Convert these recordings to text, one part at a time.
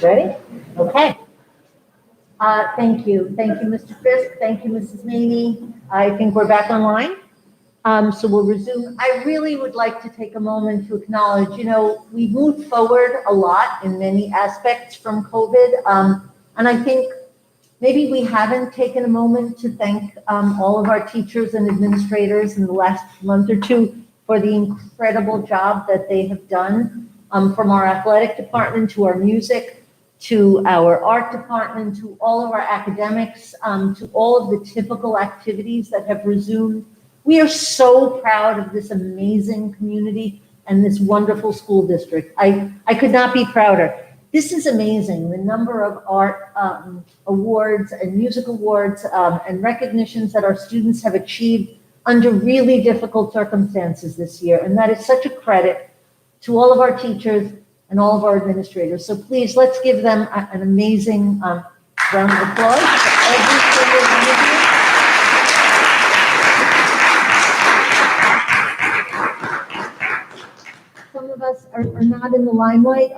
Ready? Okay. Thank you. Thank you, Mr. Fisk. Thank you, Mrs. Maney. I think we're back online. So we'll resume. I really would like to take a moment to acknowledge, we moved forward a lot in many aspects from COVID. And I think maybe we haven't taken a moment to thank all of our teachers and administrators in the last month or two for the incredible job that they have done, from our athletic department to our music, to our art department, to all of our academics, to all of the typical activities that have resumed. We are so proud of this amazing community and this wonderful school district. I could not be prouder. This is amazing, the number of art awards and music awards and recognitions that our students have achieved under really difficult circumstances this year. And that is such a credit to all of our teachers and all of our administrators. So please, let's give them an amazing round of applause for every single one of you. Some of us are not in the limelight.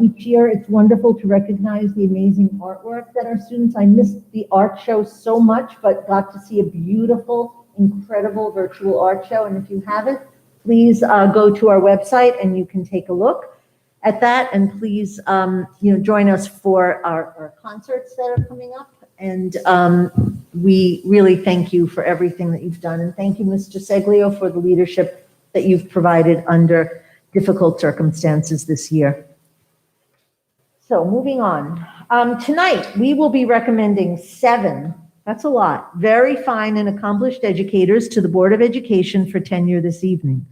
Each year, it's wonderful to recognize the amazing artwork that our students, I missed the art show so much, but got to see a beautiful, incredible virtual art show. And if you haven't, please go to our website and you can take a look at that, and please, join us for our concerts that are coming up. And we really thank you for everything that you've done. And thank you, Mr. Seglio, for the leadership that you've provided under difficult circumstances this year. So moving on. Tonight, we will be recommending 7, that's a lot, very fine and accomplished educators to the Board of Education for tenure this evening.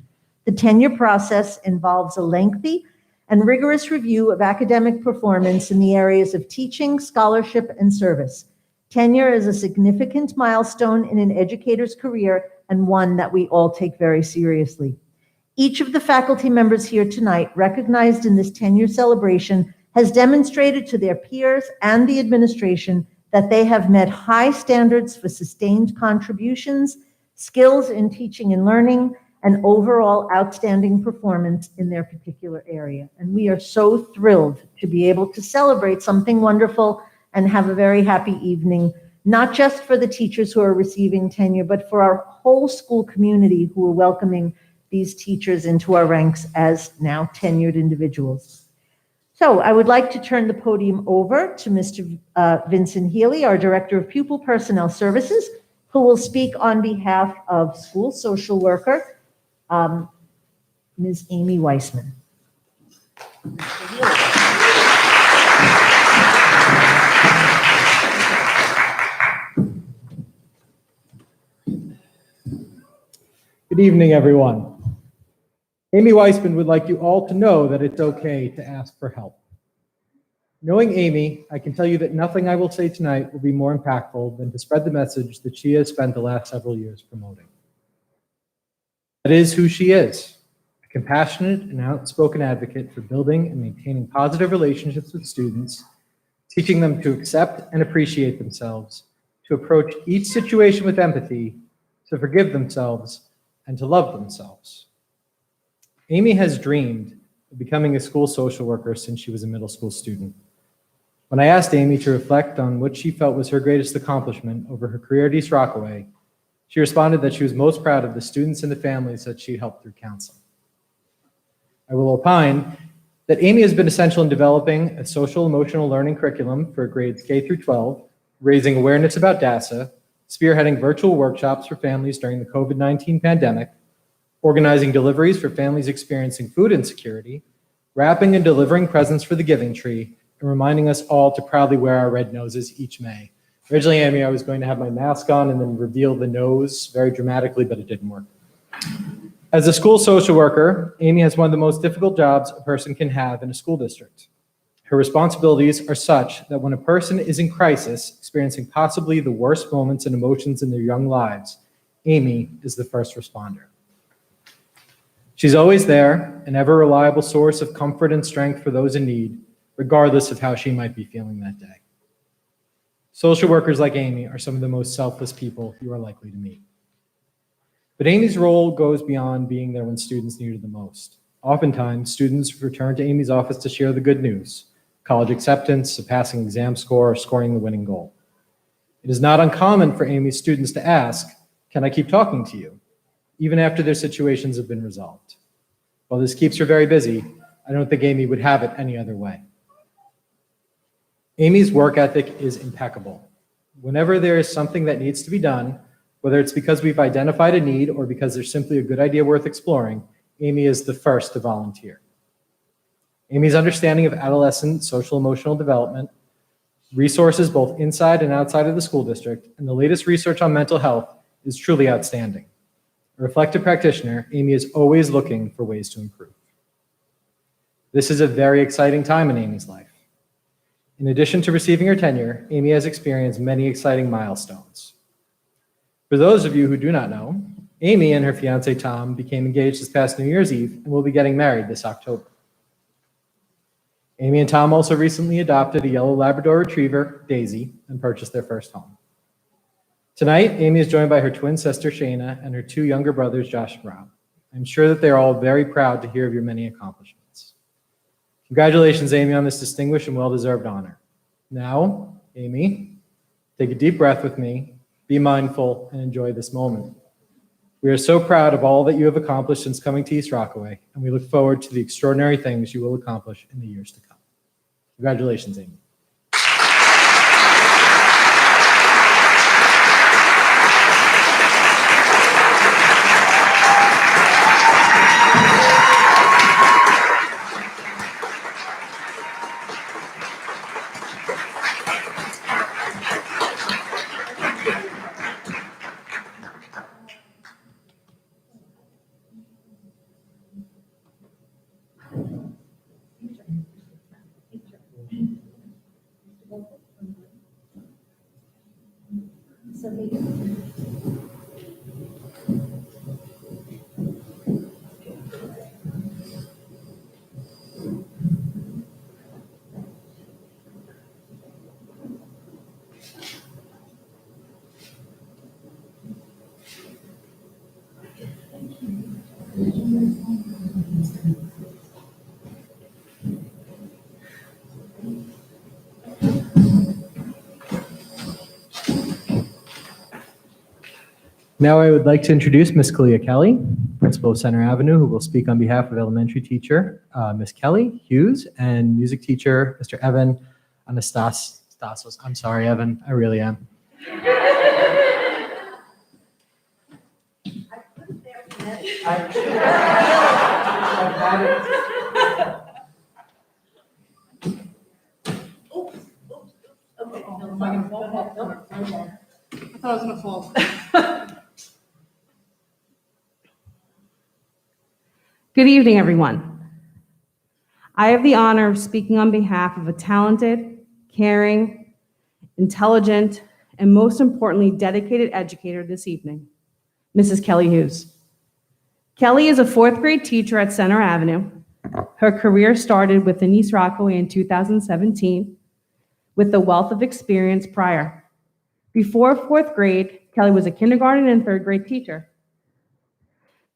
The tenure process involves a lengthy and rigorous review of academic performance in the areas of teaching, scholarship, and service. Tenure is a significant milestone in an educator's career and one that we all take very seriously. Each of the faculty members here tonight, recognized in this tenure celebration, has demonstrated to their peers and the administration that they have met high standards for sustained contributions, skills in teaching and learning, and overall outstanding performance in their particular area. And we are so thrilled to be able to celebrate something wonderful and have a very happy evening, not just for the teachers who are receiving tenure, but for our whole school community who are welcoming these teachers into our ranks as now tenured individuals. So I would like to turn the podium over to Mr. Vincent Healy, our Director of Pupil Personnel Services, who will speak on behalf of school social worker, Ms. Amy Weisman. Good evening, everyone. Amy Weisman would like you all to know that it's okay to ask for help. Knowing Amy, I can tell you that nothing I will say tonight will be more impactful than to spread the message that she has spent the last several years promoting. That is who she is, a compassionate and outspoken advocate for building and maintaining positive relationships with students, teaching them to accept and appreciate themselves, to approach each situation with empathy, to forgive themselves, and to love themselves. Amy has dreamed of becoming a school social worker since she was a middle school student. When I asked Amy to reflect on what she felt was her greatest accomplishment over her career at East Rockaway, she responded that she was most proud of the students and the families that she helped through counseling. I will opine that Amy has been essential in developing a social emotional learning curriculum for grades K through 12, raising awareness about DASA, spearheading virtual workshops for families during the COVID-19 pandemic, organizing deliveries for families experiencing food insecurity, wrapping and delivering presents for the Giving Tree, and reminding us all to proudly wear our red noses each May. Originally, Amy, I was going to have my mask on and then reveal the nose very dramatically, but it didn't work. As a school social worker, Amy has one of the most difficult jobs a person can have in a school district. Her responsibilities are such that when a person is in crisis, experiencing possibly the worst moments and emotions in their young lives, Amy is the first responder. She's always there, an ever-reliable source of comfort and strength for those in need, regardless of how she might be feeling that day. Social workers like Amy are some of the most selfless people you are likely to meet. But Amy's role goes beyond being there when students need her the most. Oftentimes, students return to Amy's office to share the good news: college acceptance, a passing exam score, or scoring the winning goal. It is not uncommon for Amy's students to ask, "Can I keep talking to you?" even after their situations have been resolved. While this keeps her very busy, I don't think Amy would have it any other way. Amy's work ethic is impeccable. Whenever there is something that needs to be done, whether it's because we've identified a need or because there's simply a good idea worth exploring, Amy is the first to volunteer. Amy's understanding of adolescent social emotional development, resources both inside and outside of the school district, and the latest research on mental health is truly outstanding. A reflective practitioner, Amy is always looking for ways to improve. This is a very exciting time in Amy's life. In addition to receiving her tenure, Amy has experienced many exciting milestones. For those of you who do not know, Amy and her fiancé Tom became engaged this past New Year's Eve and will be getting married this October. Amy and Tom also recently adopted a yellow Labrador Retriever, Daisy, and purchased their first home. Tonight, Amy is joined by her twin sister, Shayna, and her two younger brothers, Josh and Rob. I'm sure that they're all very proud to hear of your many accomplishments. Congratulations, Amy, on this distinguished and well-deserved honor. Now, Amy, take a deep breath with me, be mindful, and enjoy this moment. We are so proud of all that you have accomplished since coming to East Rockaway, and we look forward to the extraordinary things you will accomplish in the years to come. Congratulations, Amy. Now I would like to introduce Ms. Kalia Kelly, Principal of Center Avenue, who will speak on behalf of elementary teacher Ms. Kelly Hughes and music teacher Mr. Evan Anastasos. I'm sorry, Evan, I really am. I thought I was gonna fall. Good evening, everyone. I have the honor of speaking on behalf of a talented, caring, intelligent, and most importantly, dedicated educator this evening, Mrs. Kelly Hughes. Kelly is a fourth grade teacher at Center Avenue. Her career started within East Rockaway in 2017 with a wealth of experience prior. Before fourth grade, Kelly was a kindergarten and third grade teacher.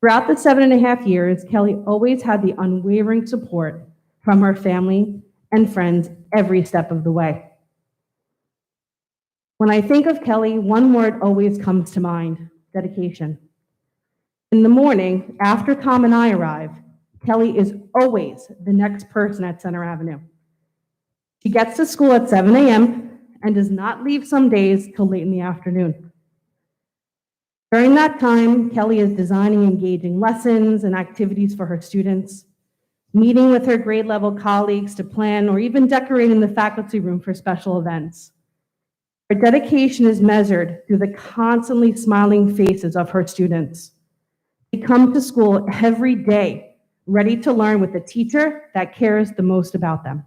Throughout the 7.5 years, Kelly always had the unwavering support from her family and friends every step of the way. When I think of Kelly, one word always comes to mind: dedication. In the morning, after Tom and I arrive, Kelly is always the next person at Center Avenue. She gets to school at 7 a.m. and does not leave some days till late in the afternoon. During that time, Kelly is designing engaging lessons and activities for her students, meeting with her grade level colleagues to plan or even decorating the faculty room for special events. Her dedication is measured through the constantly smiling faces of her students. They come to school every day, ready to learn with a teacher that cares the most about them.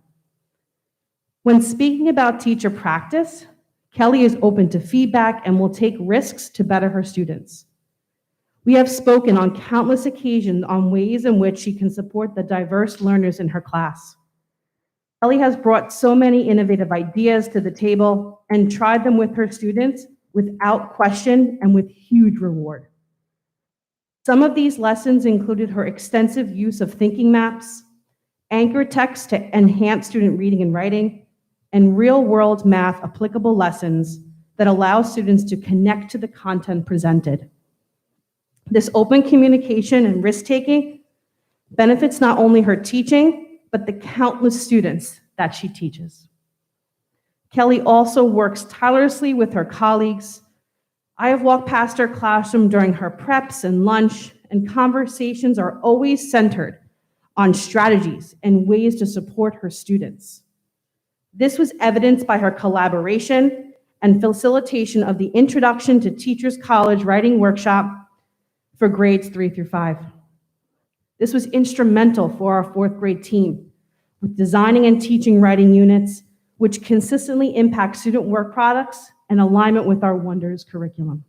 When speaking about teacher practice, Kelly is open to feedback and will take risks to better her students. We have spoken on countless occasions on ways in which she can support the diverse learners in her class. Kelly has brought so many innovative ideas to the table and tried them with her students without question and with huge reward. Some of these lessons included her extensive use of thinking maps, anchor text to enhance student reading and writing, and real-world math applicable lessons that allow students to connect to the content presented. This open communication and risk-taking benefits not only her teaching, but the countless students that she teaches. Kelly also works tirelessly with her colleagues. I have walked past her classroom during her preps and lunch, and conversations are always centered on strategies and ways to support her students. This was evidenced by her collaboration and facilitation of the Introduction to Teachers College Writing Workshop for grades 3 through 5. This was instrumental for our 4th grade team with designing and teaching writing units, which consistently impact student work products and alignment with our Wonders curriculum.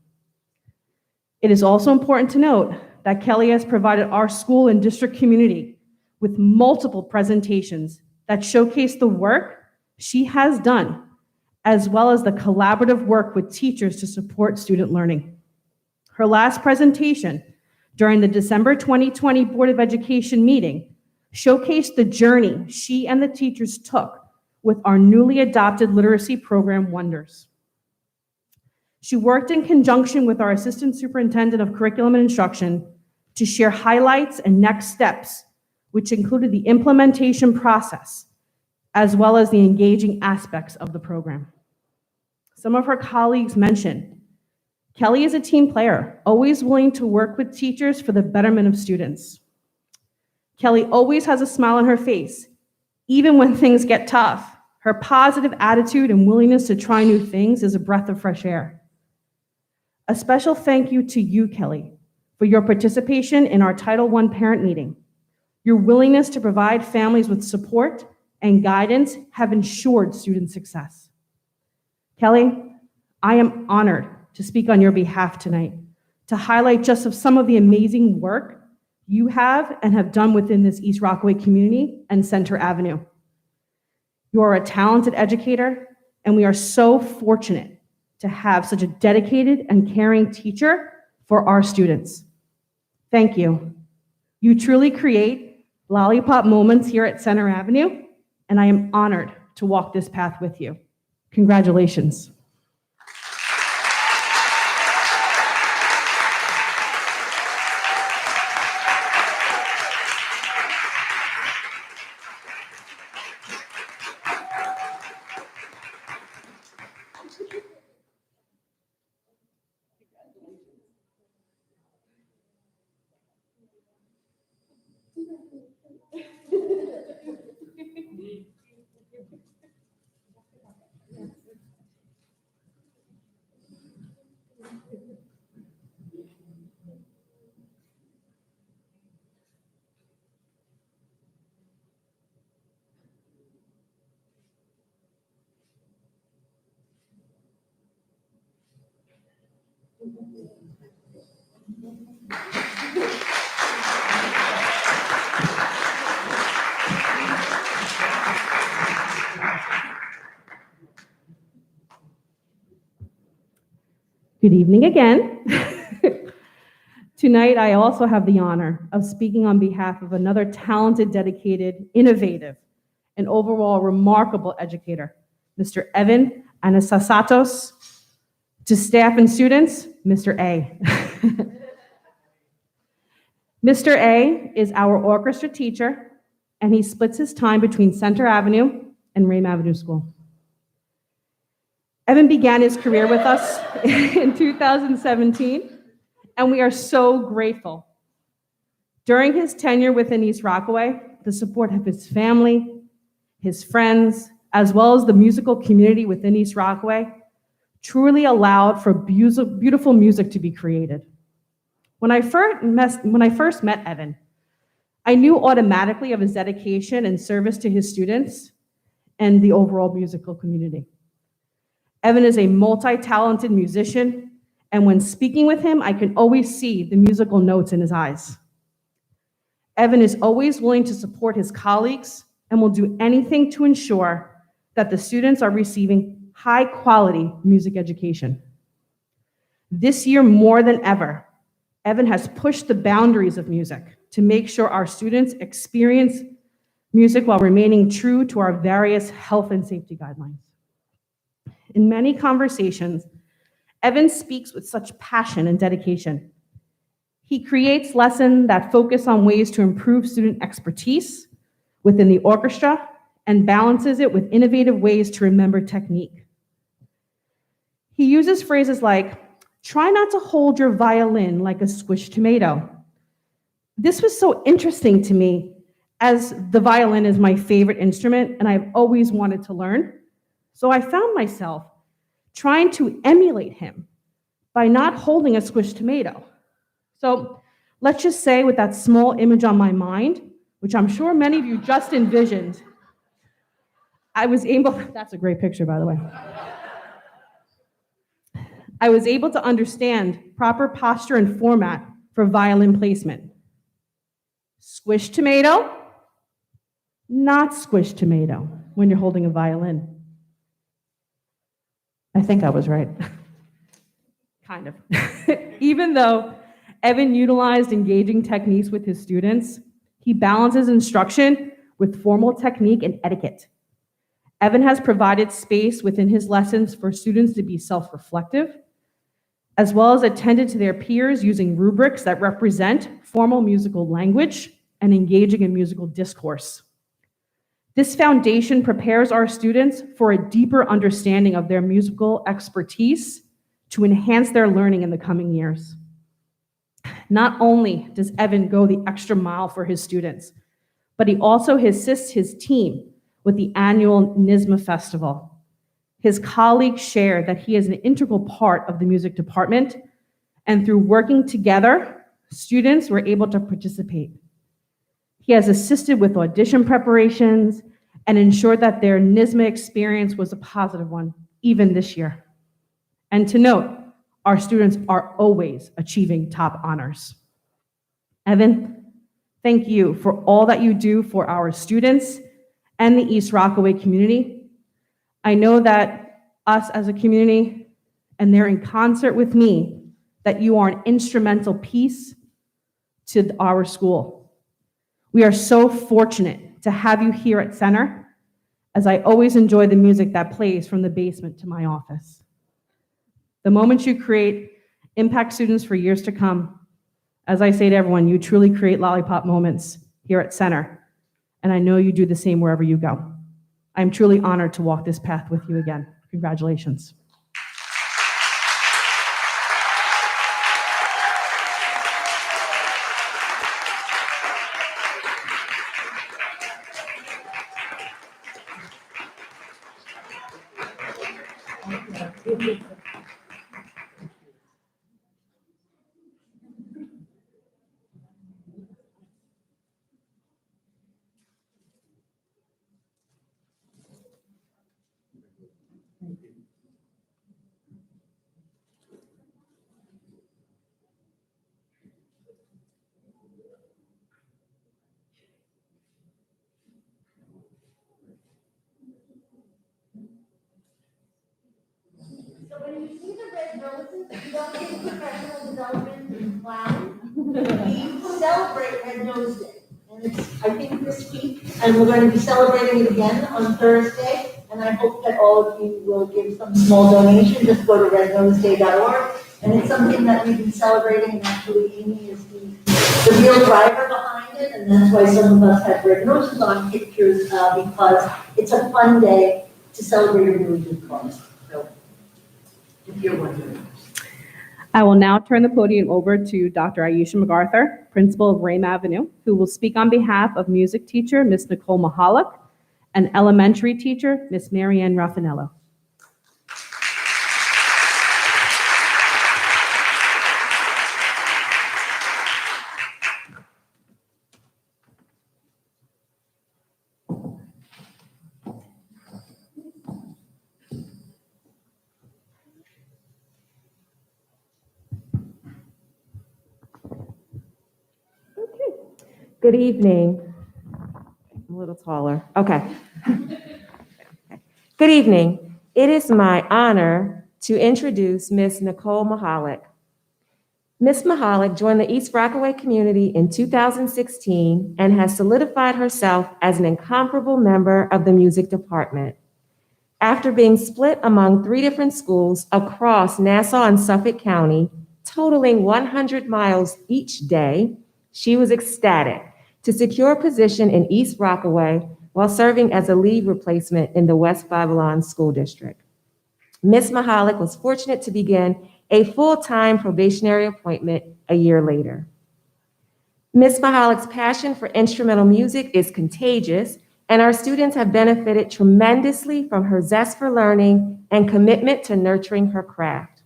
It is also important to note that Kelly has provided our school and district community with multiple presentations that showcase the work she has done, as well as the collaborative work with teachers to support student learning. Her last presentation during the December 2020 Board of Education meeting showcased the journey she and the teachers took with our newly adopted literacy program, Wonders. She worked in conjunction with our Assistant Superintendent of Curriculum and Instruction to share highlights and next steps, which included the implementation process, as well as the engaging aspects of the program. Some of her colleagues mentioned, Kelly is a team player, always willing to work with teachers for the betterment of students. Kelly always has a smile on her face, even when things get tough. Her positive attitude and willingness to try new things is a breath of fresh air. A special thank you to you, Kelly, for your participation in our Title I parent meeting. Your willingness to provide families with support and guidance have ensured student success. Kelly, I am honored to speak on your behalf tonight, to highlight just of some of the amazing work you have and have done within this East Rockaway community and Center Avenue. You are a talented educator, and we are so fortunate to have such a dedicated and caring teacher for our students. Thank you. You truly create lollipop moments here at Center Avenue, and I am honored to walk this path with you. Congratulations. Good evening again. Tonight, I also have the honor of speaking on behalf of another talented, dedicated, innovative, and overall remarkable educator, Mr. Evan Anasasatos. To staff and students, Mr. A. Mr. A is our orchestra teacher, and he splits his time between Center Avenue and Rame Avenue School. Evan began his career with us in 2017, and we are so grateful. During his tenure within East Rockaway, the support of his family, his friends, as well as the musical community within East Rockaway, truly allowed for beautiful music to be created. When I first met Evan, I knew automatically of his dedication and service to his students and the overall musical community. Evan is a multi-talented musician, and when speaking with him, I can always see the musical notes in his eyes. Evan is always willing to support his colleagues and will do anything to ensure that the students are receiving high-quality music education. This year, more than ever, Evan has pushed the boundaries of music to make sure our students experience music while remaining true to our various health and safety guidelines. In many conversations, Evan speaks with such passion and dedication. He creates lessons that focus on ways to improve student expertise within the orchestra and balances it with innovative ways to remember technique. He uses phrases like, "Try not to hold your violin like a squished tomato." This was so interesting to me, as the violin is my favorite instrument and I've always wanted to learn. So I found myself trying to emulate him by not holding a squished tomato. So let's just say, with that small image on my mind, which I'm sure many of you just envisioned, I was able, that's a great picture, by the way. I was able to understand proper posture and format for violin placement. Squish tomato, not squish tomato when you're holding a violin. I think I was right. Kind of. Even though Evan utilized engaging techniques with his students, he balances instruction with formal technique and etiquette. Evan has provided space within his lessons for students to be self-reflective, as well as attended to their peers using rubrics that represent formal musical language and engaging in musical discourse. This foundation prepares our students for a deeper understanding of their musical expertise to enhance their learning in the coming years. Not only does Evan go the extra mile for his students, but he also assists his team with the annual NYSSMA Festival. His colleagues share that he is an integral part of the music department, and through working together, students were able to participate. He has assisted with audition preparations and ensured that their NYSSMA experience was a positive one, even this year. And to note, our students are always achieving top honors. Evan, thank you for all that you do for our students and the East Rockaway community. I know that us as a community, and they're in concert with me, that you are an instrumental piece to our school. We are so fortunate to have you here at Center, as I always enjoy the music that plays from the basement to my office. The moments you create impact students for years to come. As I say to everyone, you truly create lollipop moments here at Center, and I know you do the same wherever you go. I'm truly honored to walk this path with you again. Congratulations. So when you see the red noses, you don't think professional development is clown. We celebrate Red Nose Day. And it's, I think, this week, and we're going to be celebrating it again on Thursday. And I hope that all of you will give some small donation. Just go to rednoseday.org. And it's something that we've been celebrating, and actually Amy is the real driver behind it. And that's why some of us have red noses on pictures, because it's a fun day to celebrate a really good cause. So, if you're wondering. I will now turn the podium over to Dr. Aisha MacArthur, principal of Rame Avenue, who will speak on behalf of music teacher Ms. Nicole Mahalik and elementary teacher Ms. Marianne Raffanello. Good evening. I'm a little taller. Okay. Good evening. It is my honor to introduce Ms. Nicole Mahalik. Ms. Mahalik joined the East Rockaway community in 2016 and has solidified herself as an incomparable member of the music department. After being split among 3 different schools across Nassau and Suffolk County, totaling 100 miles each day, she was ecstatic to secure a position in East Rockaway while serving as a lead replacement in the West Babylon School District. Ms. Mahalik was fortunate to begin a full-time probationary appointment a year later. Ms. Mahalik's passion for instrumental music is contagious, and our students have benefited tremendously from her zest for learning and commitment to nurturing her craft.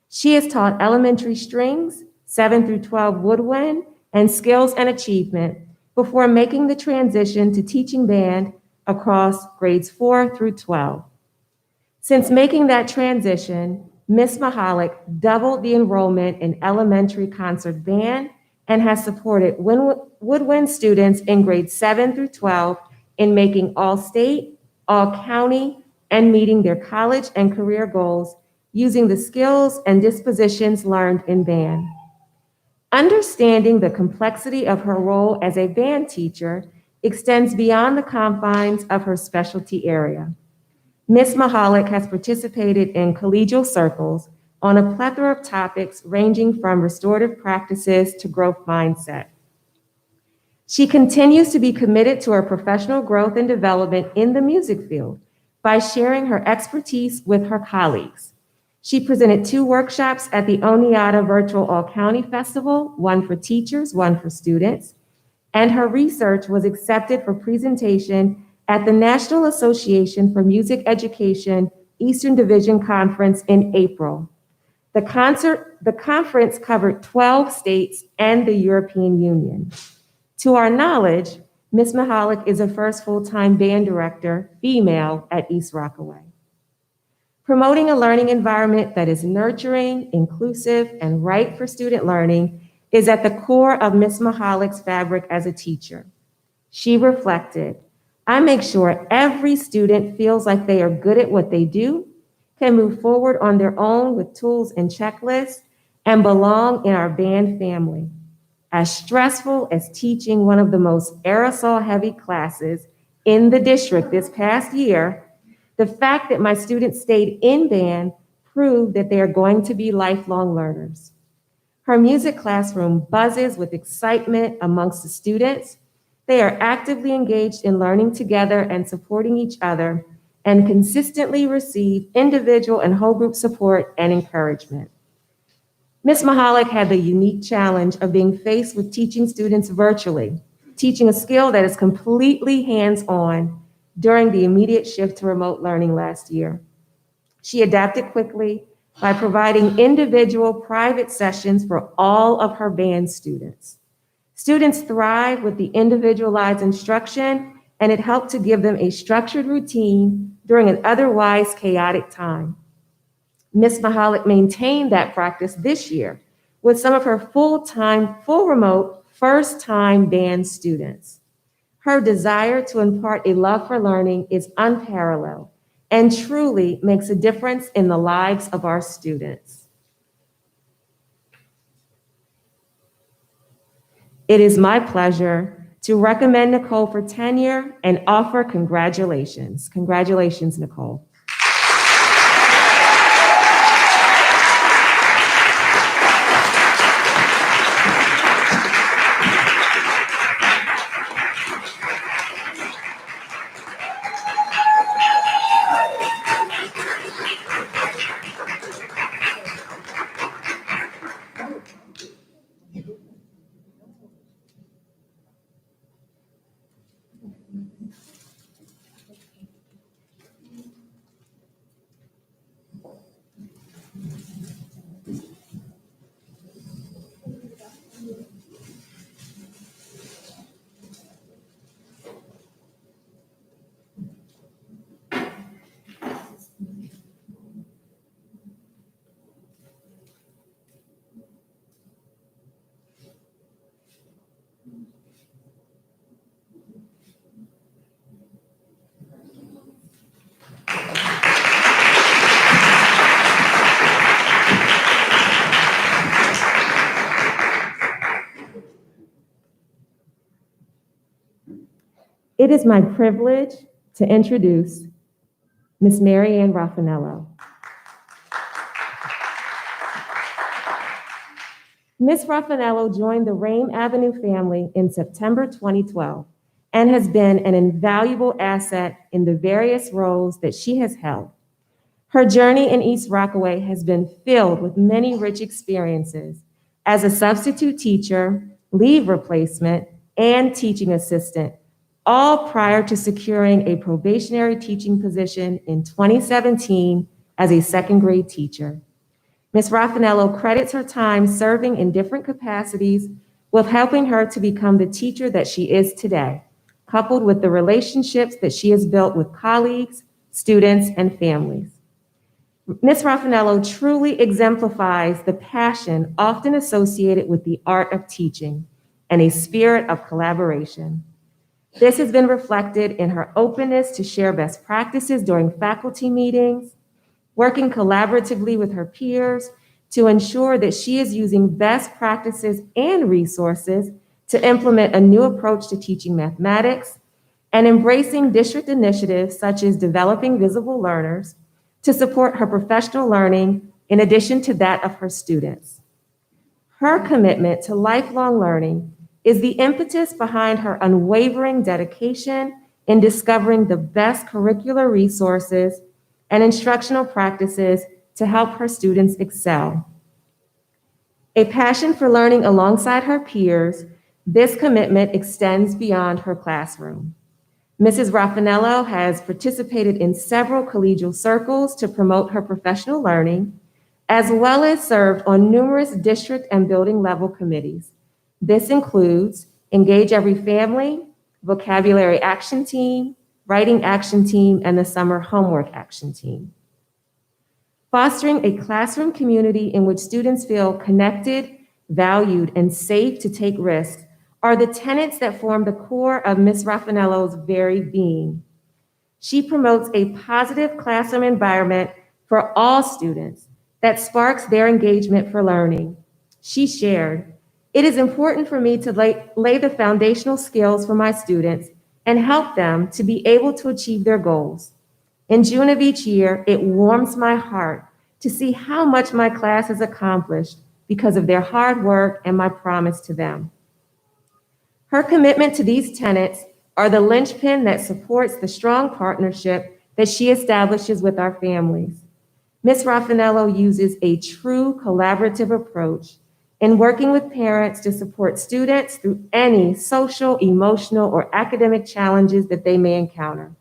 She has taught elementary strings, 7 through 12 woodwind, and skills and achievement before making the transition to teaching band across grades 4 through 12. Since making that transition, Ms. Mahalik doubled the enrollment in elementary concert band and has supported woodwind students in grades 7 through 12 in making all state, all county, and meeting their college and career goals using the skills and dispositions learned in band. Understanding the complexity of her role as a band teacher extends beyond the confines of her specialty area. Ms. Mahalik has participated in collegial circles on a plethora of topics ranging from restorative practices to growth mindset. She continues to be committed to her professional growth and development in the music field by sharing her expertise with her colleagues. She presented 2 workshops at the Oneata Virtual All-County Festival, one for teachers, one for students, and her research was accepted for presentation at the National Association for Music Education Eastern Division Conference in April. The conference covered 12 states and the European Union. To our knowledge, Ms. Mahalik is the first full-time band director, female, at East Rockaway. Promoting a learning environment that is nurturing, inclusive, and right for student learning is at the core of Ms. Mahalik's fabric as a teacher. She reflected, "I make sure every student feels like they are good at what they do, can move forward on their own with tools and checklists, and belong in our band family." As stressful as teaching one of the most aerosol-heavy classes in the district this past year, the fact that my students stayed in band proved that they are going to be lifelong learners. Her music classroom buzzes with excitement amongst the students. They are actively engaged in learning together and supporting each other, and consistently receive individual and whole group support and encouragement. Ms. Mahalik had the unique challenge of being faced with teaching students virtually, teaching a skill that is completely hands-on during the immediate shift to remote learning last year. She adapted quickly by providing individual private sessions for all of her band students. Students thrive with the individualized instruction, and it helped to give them a structured routine during an otherwise chaotic time. Ms. Mahalik maintained that practice this year with some of her full remote, first-time band students. Her desire to impart a love for learning is unparalleled and truly makes a difference in the lives of our students. It is my pleasure to recommend Nicole for tenure and offer congratulations. Congratulations, Nicole. It is my privilege to introduce Ms. Mary Ann Raffanello. Ms. Raffanello joined the Rame Avenue family in September 2012 and has been an invaluable asset in the various roles that she has held. Her journey in East Rockaway has been filled with many rich experiences as a substitute teacher, leave replacement, and teaching assistant, all prior to securing a probationary teaching position in 2017 as a second grade teacher. Ms. Raffanello credits her time serving in different capacities with helping her to become the teacher that she is today, coupled with the relationships that she has built with colleagues, students, and families. Ms. Raffanello truly exemplifies the passion often associated with the art of teaching and a spirit of collaboration. This has been reflected in her openness to share best practices during faculty meetings, working collaboratively with her peers to ensure that she is using best practices and resources to implement a new approach to teaching mathematics, and embracing district initiatives such as developing visible learners to support her professional learning in addition to that of her students. Her commitment to lifelong learning is the impetus behind her unwavering dedication in discovering the best curricular resources and instructional practices to help her students excel. A passion for learning alongside her peers, this commitment extends beyond her classroom. Mrs. Raffanello has participated in several collegial circles to promote her professional learning, as well as served on numerous district and building level committees. This includes Engage Every Family, Vocabulary Action Team, Writing Action Team, and the Summer Homework Action Team. Fostering a classroom community in which students feel connected, valued, and safe to take risks are the tenets that form the core of Ms. Raffanello's very being. She promotes a positive classroom environment for all students that sparks their engagement for learning. She shared, "It is important for me to lay the foundational skills for my students and help them to be able to achieve their goals. In June of each year, it warms my heart to see how much my class has accomplished because of their hard work and my promise to them." Her commitment to these tenets are the linchpin that supports the strong partnership that she establishes with our families. Ms. Raffanello uses a true collaborative approach in working with parents to support students through any social, emotional, or academic challenges that they may encounter.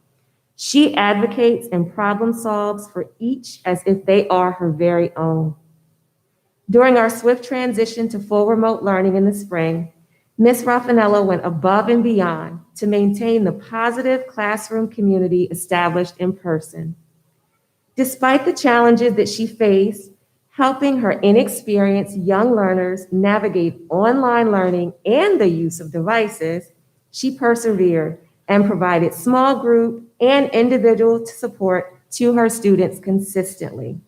She advocates and problem solves for each as if they are her very own. During our swift transition to full remote learning in the spring, Ms. Raffanello went above and beyond to maintain the positive classroom community established in person. Despite the challenges that she faced, helping her inexperienced young learners navigate online learning and the use of devices, she persevered and provided small group and individual support to her students consistently.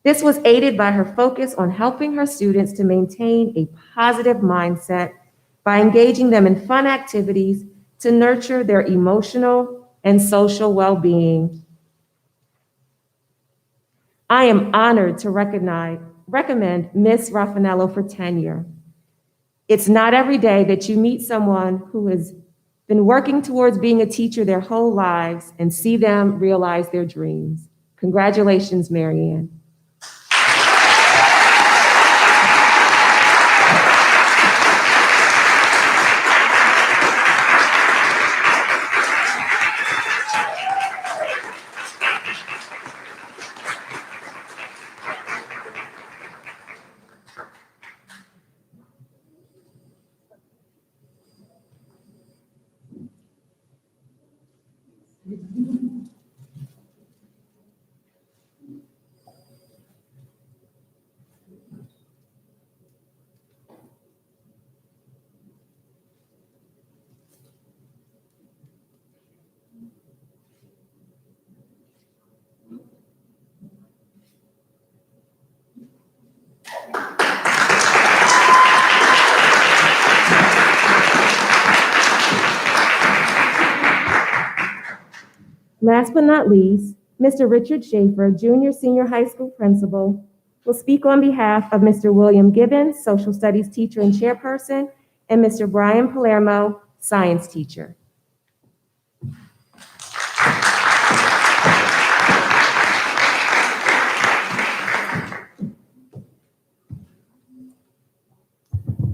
This was aided by her focus on helping her students to maintain a positive mindset by engaging them in fun activities to nurture their emotional and social well-being. I am honored to recommend Ms. Raffanello for tenure. It's not every day that you meet someone who has been working towards being a teacher their whole lives and see them realize their dreams. Congratulations, Mary Ann. Last but not least, Mr. Richard Schaefer, Junior Senior High School Principal, will speak on behalf of Mr. William Gibbons, Social Studies Teacher and Chairperson, and Mr. Brian Palermo, Science Teacher.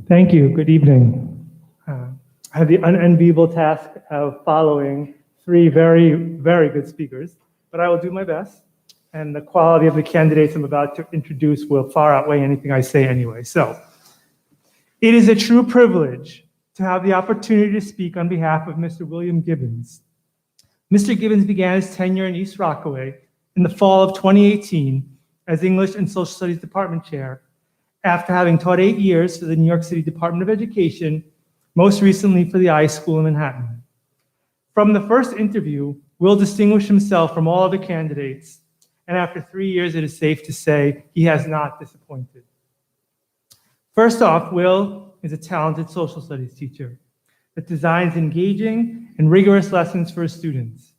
Thank you. Good evening. I have the unenviable task of following three very, very good speakers, but I will do my best. And the quality of the candidates I'm about to introduce will far outweigh anything I say anyway. So, it is a true privilege to have the opportunity to speak on behalf of Mr. William Gibbons. Mr. Gibbons began his tenure in East Rockaway in the fall of 2018 as English and Social Studies Department Chair, after having taught 8 years for the New York City Department of Education, most recently for the I School in Manhattan. From the first interview, Will distinguished himself from all other candidates, and after 3 years, it is safe to say he has not disappointed. First off, Will is a talented social studies teacher that designs engaging and rigorous lessons for his students.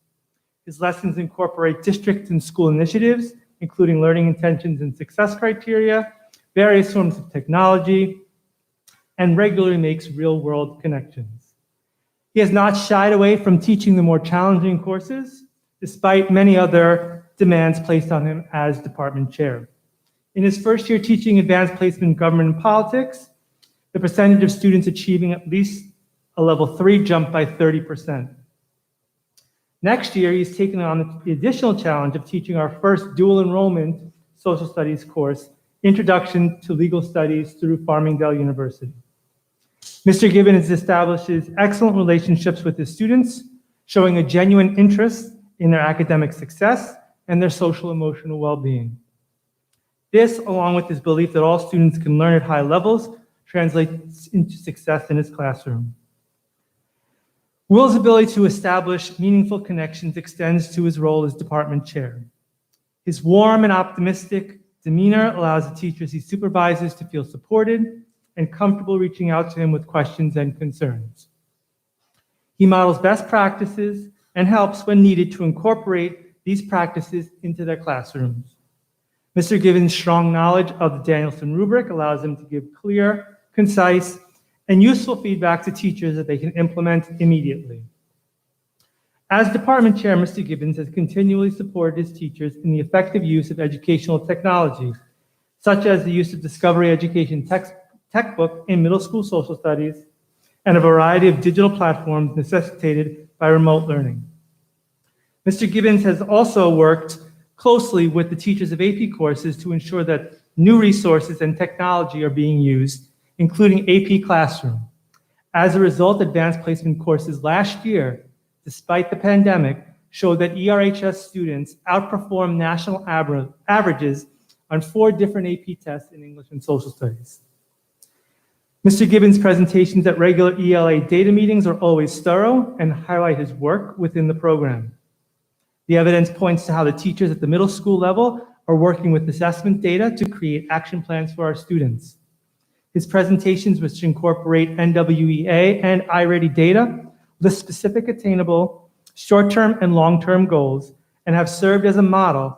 His lessons incorporate district and school initiatives, including learning intentions and success criteria, various forms of technology, and regularly makes real-world connections. He has not shied away from teaching the more challenging courses, despite many other demands placed on him as department chair. In his first year teaching advanced placement in government and politics, the percentage of students achieving at least a level 3 jumped by 30%. Next year, he's taken on the additional challenge of teaching our first dual enrollment social studies course, Introduction to Legal Studies through Farmingdale University. Mr. Gibbons establishes excellent relationships with his students, showing a genuine interest in their academic success and their social emotional well-being. This, along with his belief that all students can learn at high levels, translates into success in his classroom. Will's ability to establish meaningful connections extends to his role as department chair. His warm and optimistic demeanor allows the teachers he supervises to feel supported and comfortable reaching out to him with questions and concerns. He models best practices and helps when needed to incorporate these practices into their classrooms. Mr. Gibbons' strong knowledge of the Danielson rubric allows him to give clear, concise, and useful feedback to teachers that they can implement immediately. As department chair, Mr. Gibbons has continually supported his teachers in the effective use of educational technology, such as the use of Discovery Education textbook in middle school social studies and a variety of digital platforms necessitated by remote learning. Mr. Gibbons has also worked closely with the teachers of AP courses to ensure that new resources and technology are being used, including AP Classroom. As a result, advanced placement courses last year, despite the pandemic, showed that ERHS students outperformed national averages on 4 different AP tests in English and social studies. Mr. Gibbons' presentations at regular ELA data meetings are always thorough and highlight his work within the program. The evidence points to how the teachers at the middle school level are working with assessment data to create action plans for our students. His presentations, which incorporate NWEA and iReady data, list specific attainable short-term and long-term goals and have served as a model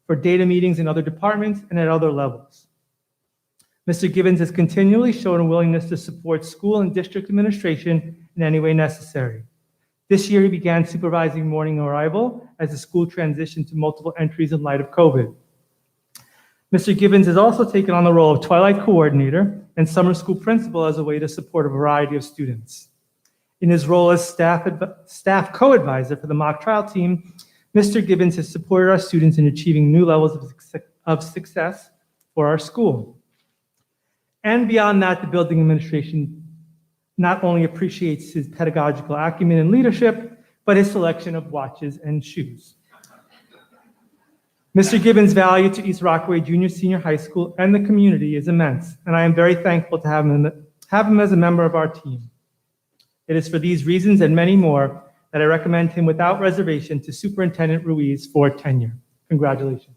for data meetings in other departments and at other levels. Mr. Gibbons has continually shown a willingness to support school and district administration in any way necessary. This year, he began supervising morning arrival as the school transitioned to multiple entries in light of COVID. Mr. Gibbons has also taken on the role of Twilight Coordinator and Summer School Principal as a way to support a variety of students. In his role as staff co-advisor for the mock trial team, Mr. Gibbons has supported our students in achieving new levels of success for our school. And beyond that, the building administration not only appreciates his pedagogical acumen and leadership, but his selection of watches and shoes. Mr. Gibbons' value to East Rockaway Junior Senior High School and the community is immense, and I am very thankful to have him as a member of our team. It is for these reasons and many more that I recommend him without reservation to Superintendent Ruiz for tenure. Congratulations.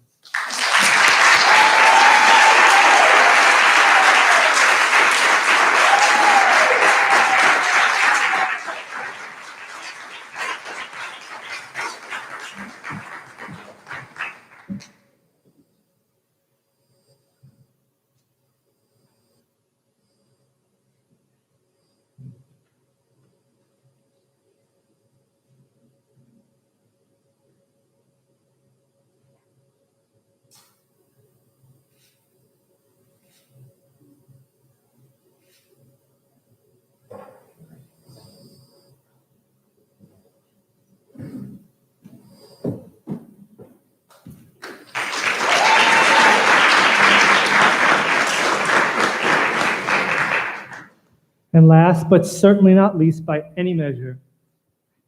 And last, but certainly not least by any measure,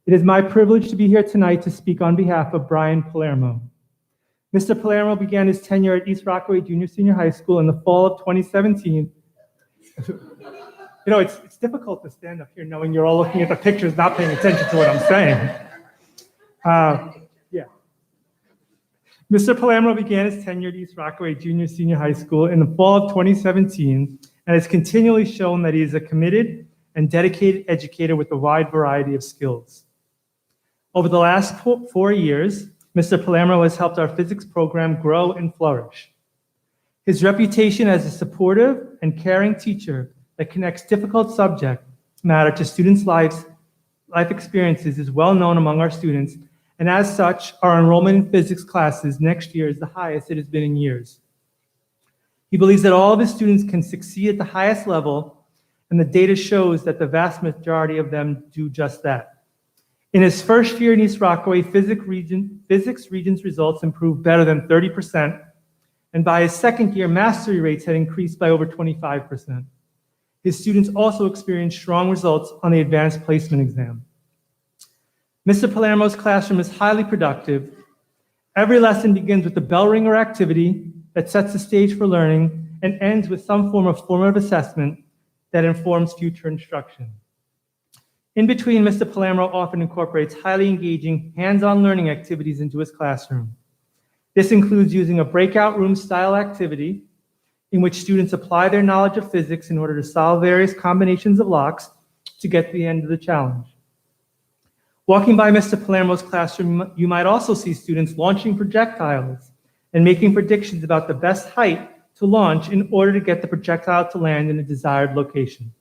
it is my privilege to be here tonight to speak on behalf of Brian Palermo. Mr. Palermo began his tenure at East Rockaway Junior Senior High School in the fall of 2017. It's difficult to stand up here knowing you're all looking at the pictures, not paying attention to what I'm saying. Yeah. Mr. Palermo began his tenure at East Rockaway Junior Senior High School in the fall of 2017 and has continually shown that he is a committed and dedicated educator with a wide variety of skills. Over the last 4 years, Mr. Palermo has helped our physics program grow and flourish. His reputation as a supportive and caring teacher that connects difficult subject matter to students' life experiences is well known among our students, and as such, our enrollment in physics classes next year is the highest it has been in years. He believes that all of his students can succeed at the highest level, and the data shows that the vast majority of them do just that. In his first year in East Rockaway, physics region's results improved better than 30%, and by his second year, mastery rates had increased by over 25%. His students also experienced strong results on the advanced placement exam. Mr. Palermo's classroom is highly productive. Every lesson begins with a bell ringer activity that sets the stage for learning and ends with some form of formative assessment that informs future instruction. In between, Mr. Palermo often incorporates highly engaging, hands-on learning activities into his classroom. This includes using a breakout room style activity in which students apply their knowledge of physics in order to solve various combinations of locks to get to the end of the challenge. Walking by Mr. Palermo's classroom, you might also see students launching projectiles and making predictions about the best height to launch in order to get the projectile to land in a desired location.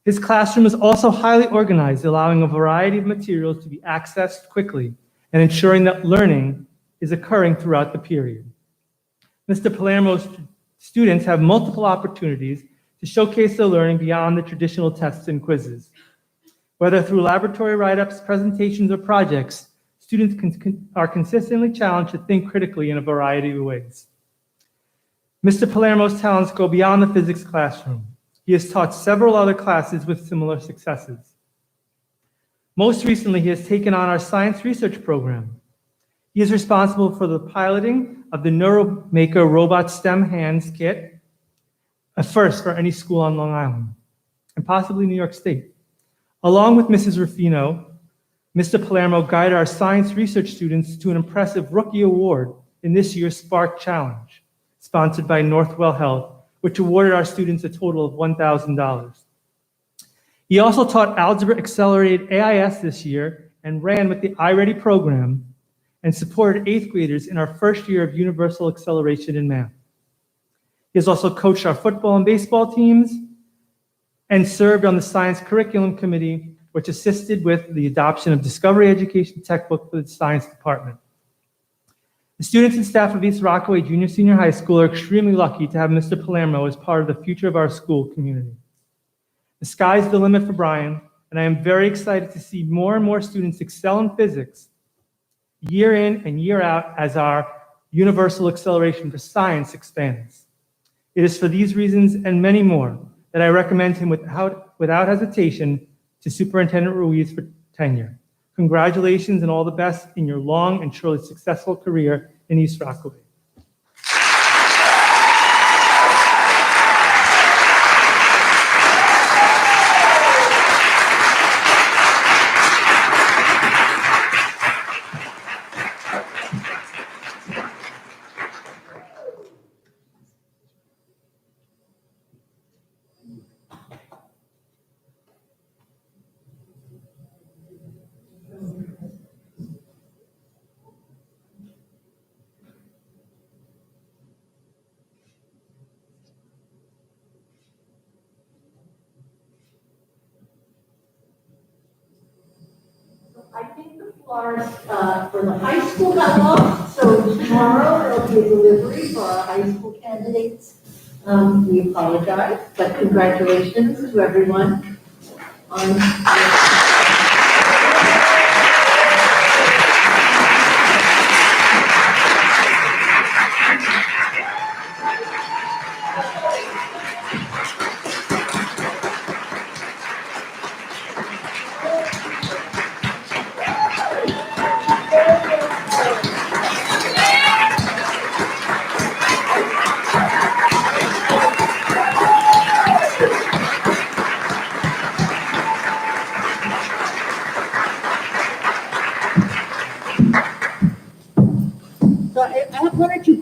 His classroom is also highly organized, allowing a variety of materials to be accessed quickly and ensuring that learning is occurring throughout the period. Mr. Palermo's students have multiple opportunities to showcase their learning beyond the traditional tests and quizzes. Whether through laboratory write-ups, presentations, or projects, students are consistently challenged to think critically in a variety of ways. Mr. Palermo's talents go beyond the physics classroom. He has taught several other classes with similar successes. Most recently, he has taken on our science research program. He is responsible for the piloting of the NeuroMaker Robot STEM Hands Kit, a first for any school on Long Island, and possibly New York State. Along with Mrs. Rufino, Mr. Palermo guided our science research students to an impressive rookie award in this year's Spark Challenge, sponsored by Northwell Health, which awarded our students a total of $1,000. He also taught Algebra Accelerated AIS this year and ran with the iReady program and supported 8th graders in our first year of Universal Acceleration in Math. He has also coached our football and baseball teams and served on the Science Curriculum Committee, which assisted with the adoption of Discovery Education Textbook for the Science Department. The students and staff of East Rockaway Junior Senior High School are extremely lucky to have Mr. Palermo as part of the future of our school community. The sky's the limit for Brian, and I am very excited to see more and more students excel in physics year in and year out as our universal acceleration for science expands. It is for these reasons and many more that I recommend him without hesitation to Superintendent Ruiz for tenure. Congratulations and all the best in your long and surely successful career in East Rockaway. I think the flowers for the high school got lost, so tomorrow there'll be a delivery for our high school candidates. We apologize, but congratulations to everyone on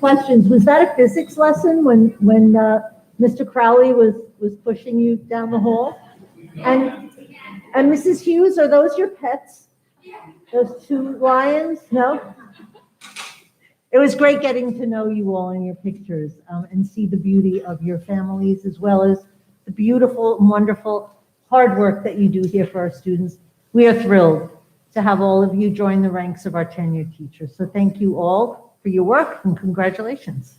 questions. Was that a physics lesson when Mr. Crowley was pushing you down the hall? And Mrs. Hughes, are those your pets? Those two lions? No? It was great getting to know you all in your pictures and see the beauty of your families as well as the beautiful and wonderful hard work that you do here for our students. We are thrilled to have all of you join the ranks of our tenured teachers. So thank you all for your work and congratulations.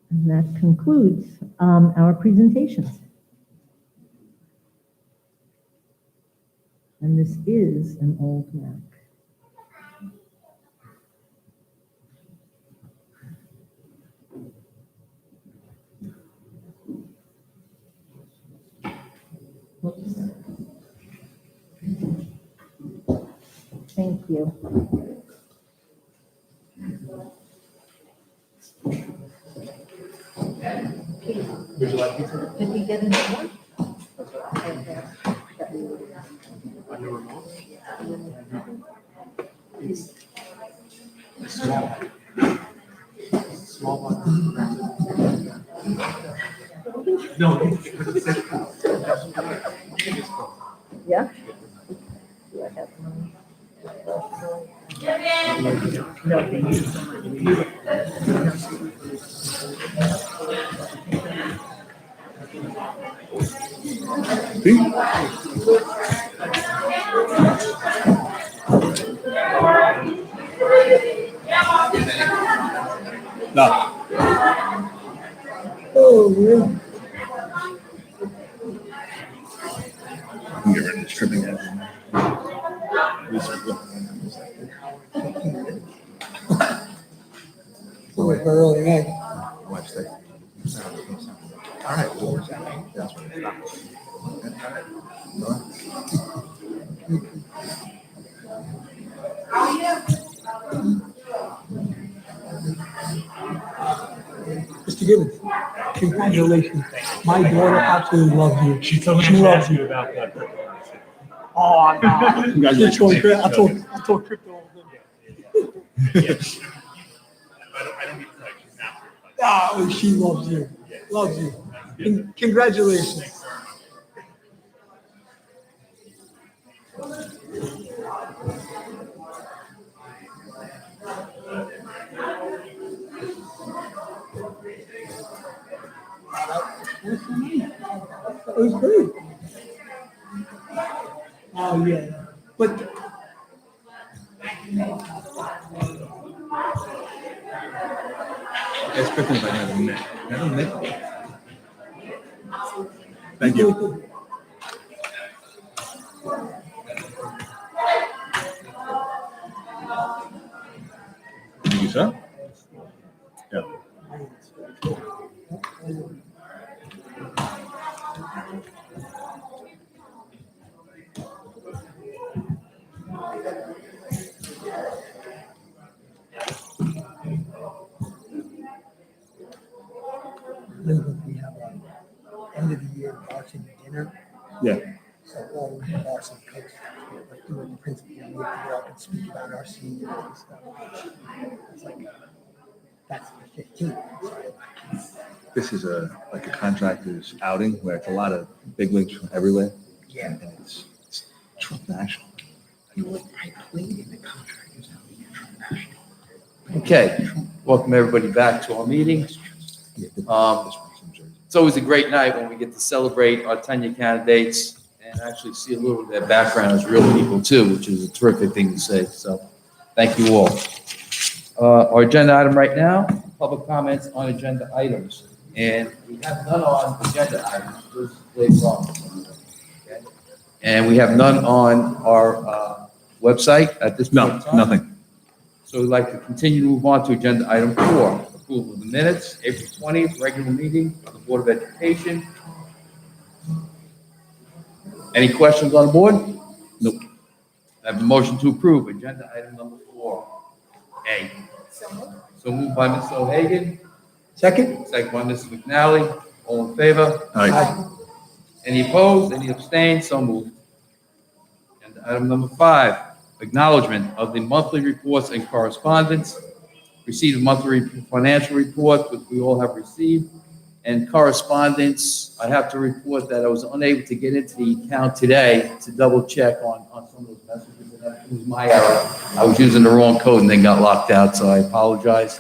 And that concludes our presentations. And this is an old Mac. Whoops. Thank you. Would you like pizza? Did we get into one? Small one. No. Yeah? Do I have one? No, thank you so much. No. Oh, really? Get rid of this tripping head. Early night. Watch that. All right. Well, that's right. Mr. Gibbons, congratulations. My daughter absolutely loves you. She told me She to loves ask you. you about that. Oh, no. Congratulations. I told crypto all the time. I don't need to tell you. She's not. Oh, she loves you. Loves you. Congratulations. It was great. Oh, yeah. But That's Crippins I never met. Never met. Thank you. Thank you, sir. Yeah. we have a end of the year varsity dinner. Yeah. So all the varsity coaches, like doing the principal, we have to go up and speak about our seniors and stuff. It's like, that's the 15th. This is like a contractor's outing where it's a lot of bigwigs from everywhere. Yeah. And it's Trump National. You know what? I played in the contractors outing at Trump National. Okay, welcome everybody back to our meeting. Yeah, It's always a great night when we get to celebrate our tenure candidates and actually see a little of their background as real people too, which is a terrific thing to say. So thank you all. Our agenda item right now, public comments on agenda items. And we have none on agenda items. This is later on. Okay? And we have none on our website at this point in No, time. nothing. So we'd like to continue to move on to agenda item 4, approval of the minutes, April 20th, regular meeting of the Board of Education. Any questions on the board? Nope. I have a motion to approve agenda item number 4A. So moved by Mr. O'Hagan, Second? second by Mrs. McNally. All in favor? All right. Any opposed? Any abstained? So moved. And item number 5, acknowledgement of the monthly reports and correspondence. Receipt of monthly financial report, which we all have received, and correspondence. I have to report that I was unable to get into the account today to double check on some of those messages. And that was my error. I was using the wrong code and then got locked out, so I apologize.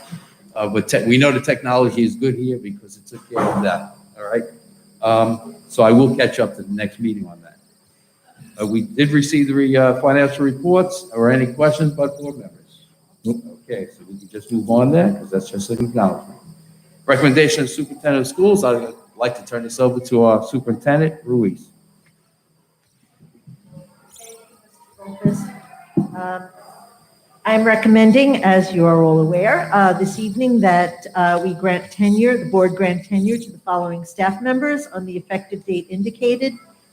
But we know the technology is good here because it took care of that, all right? So I will catch up to the next meeting on that. We did receive the financial reports. Are there any questions by board members? Okay, so we can just move on there because that's just an acknowledgement. Recommendation of superintendent of schools. I'd like to turn this over to our superintendent, Ruiz. I'm recommending, as you are all aware, this evening that we grant tenure, the board grant tenure to the following staff members on the effective date indicated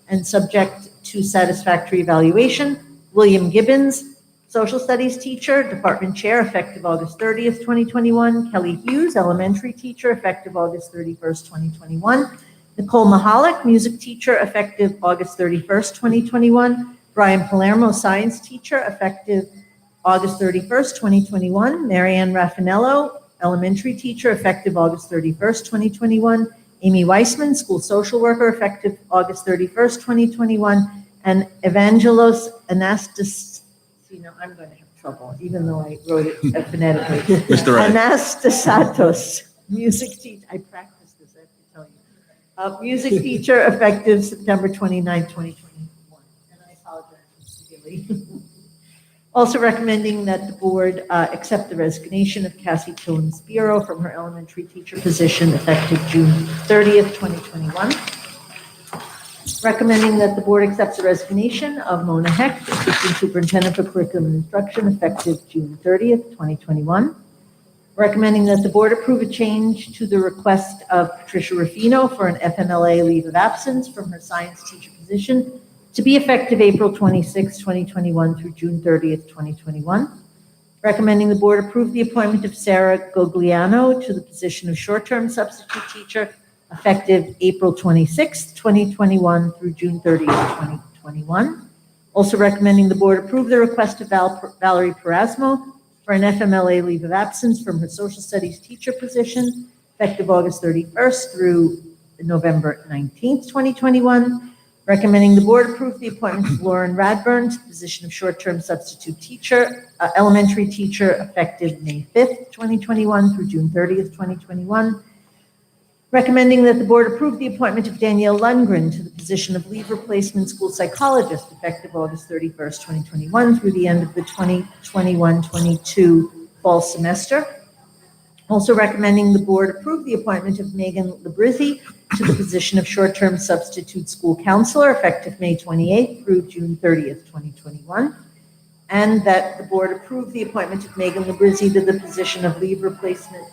and subject to satisfactory evaluation. William Gibbons, Social Studies teacher, department chair, effective August 30th, 2021. Kelly Hughes, elementary teacher, effective August 31st, 2021. Nicole Mahalik, music teacher, effective August 31st, 2021. Brian Palermo, science teacher, effective August 31st, 2021. Marianne Raffanello, elementary teacher, effective August 31st, 2021. Amy Weisman, school social worker, effective August 31st, 2021. And Evangelos Anastas. I'm going to have trouble, even though I wrote it phonetically. Mr. Ray. Anastasatos, music teacher. I practiced this, I have to tell you. Music teacher, effective September 29, 2021. And I apologize sincerely. Also recommending that the board accept the resignation of Cassie Killen-Spiro from her elementary teacher position, effective June 30th, 2021. Recommending that the board accepts the resignation of Mona Heck, assistant superintendent for curriculum and instruction, effective June 30th, 2021. Recommending that the board approve a change to the request of Patricia Ruffino for an FMLA leave of absence from her science teacher position to be effective April 26, 2021 through June 30th, 2021. Recommending the board approve the appointment of Sarah Gogliano to the position of short-term substitute teacher effective April 26, 2021 through June 30th, 2021. Also recommending the board approve the request of Valerie Perasmo for an FMLA leave of absence from her social studies teacher position effective August 31st through November 19th, 2021. Recommending the board approve the appointment of Lauren Radburn to the position of short-term substitute teacher, elementary teacher effective May 5th, 2021 through June 30th, 2021. Recommending that the board approve the appointment of Danielle Lundgren to the position of leave replacement school psychologist effective August 31st, 2021 through the end of the 2021-22 fall semester. Also recommending the board approve the appointment of Megan Labrizzi to the position of short-term substitute school counselor effective May 28th through June 30th, 2021. And that the board approve the appointment of Megan Labrizzi to the position of leave replacement.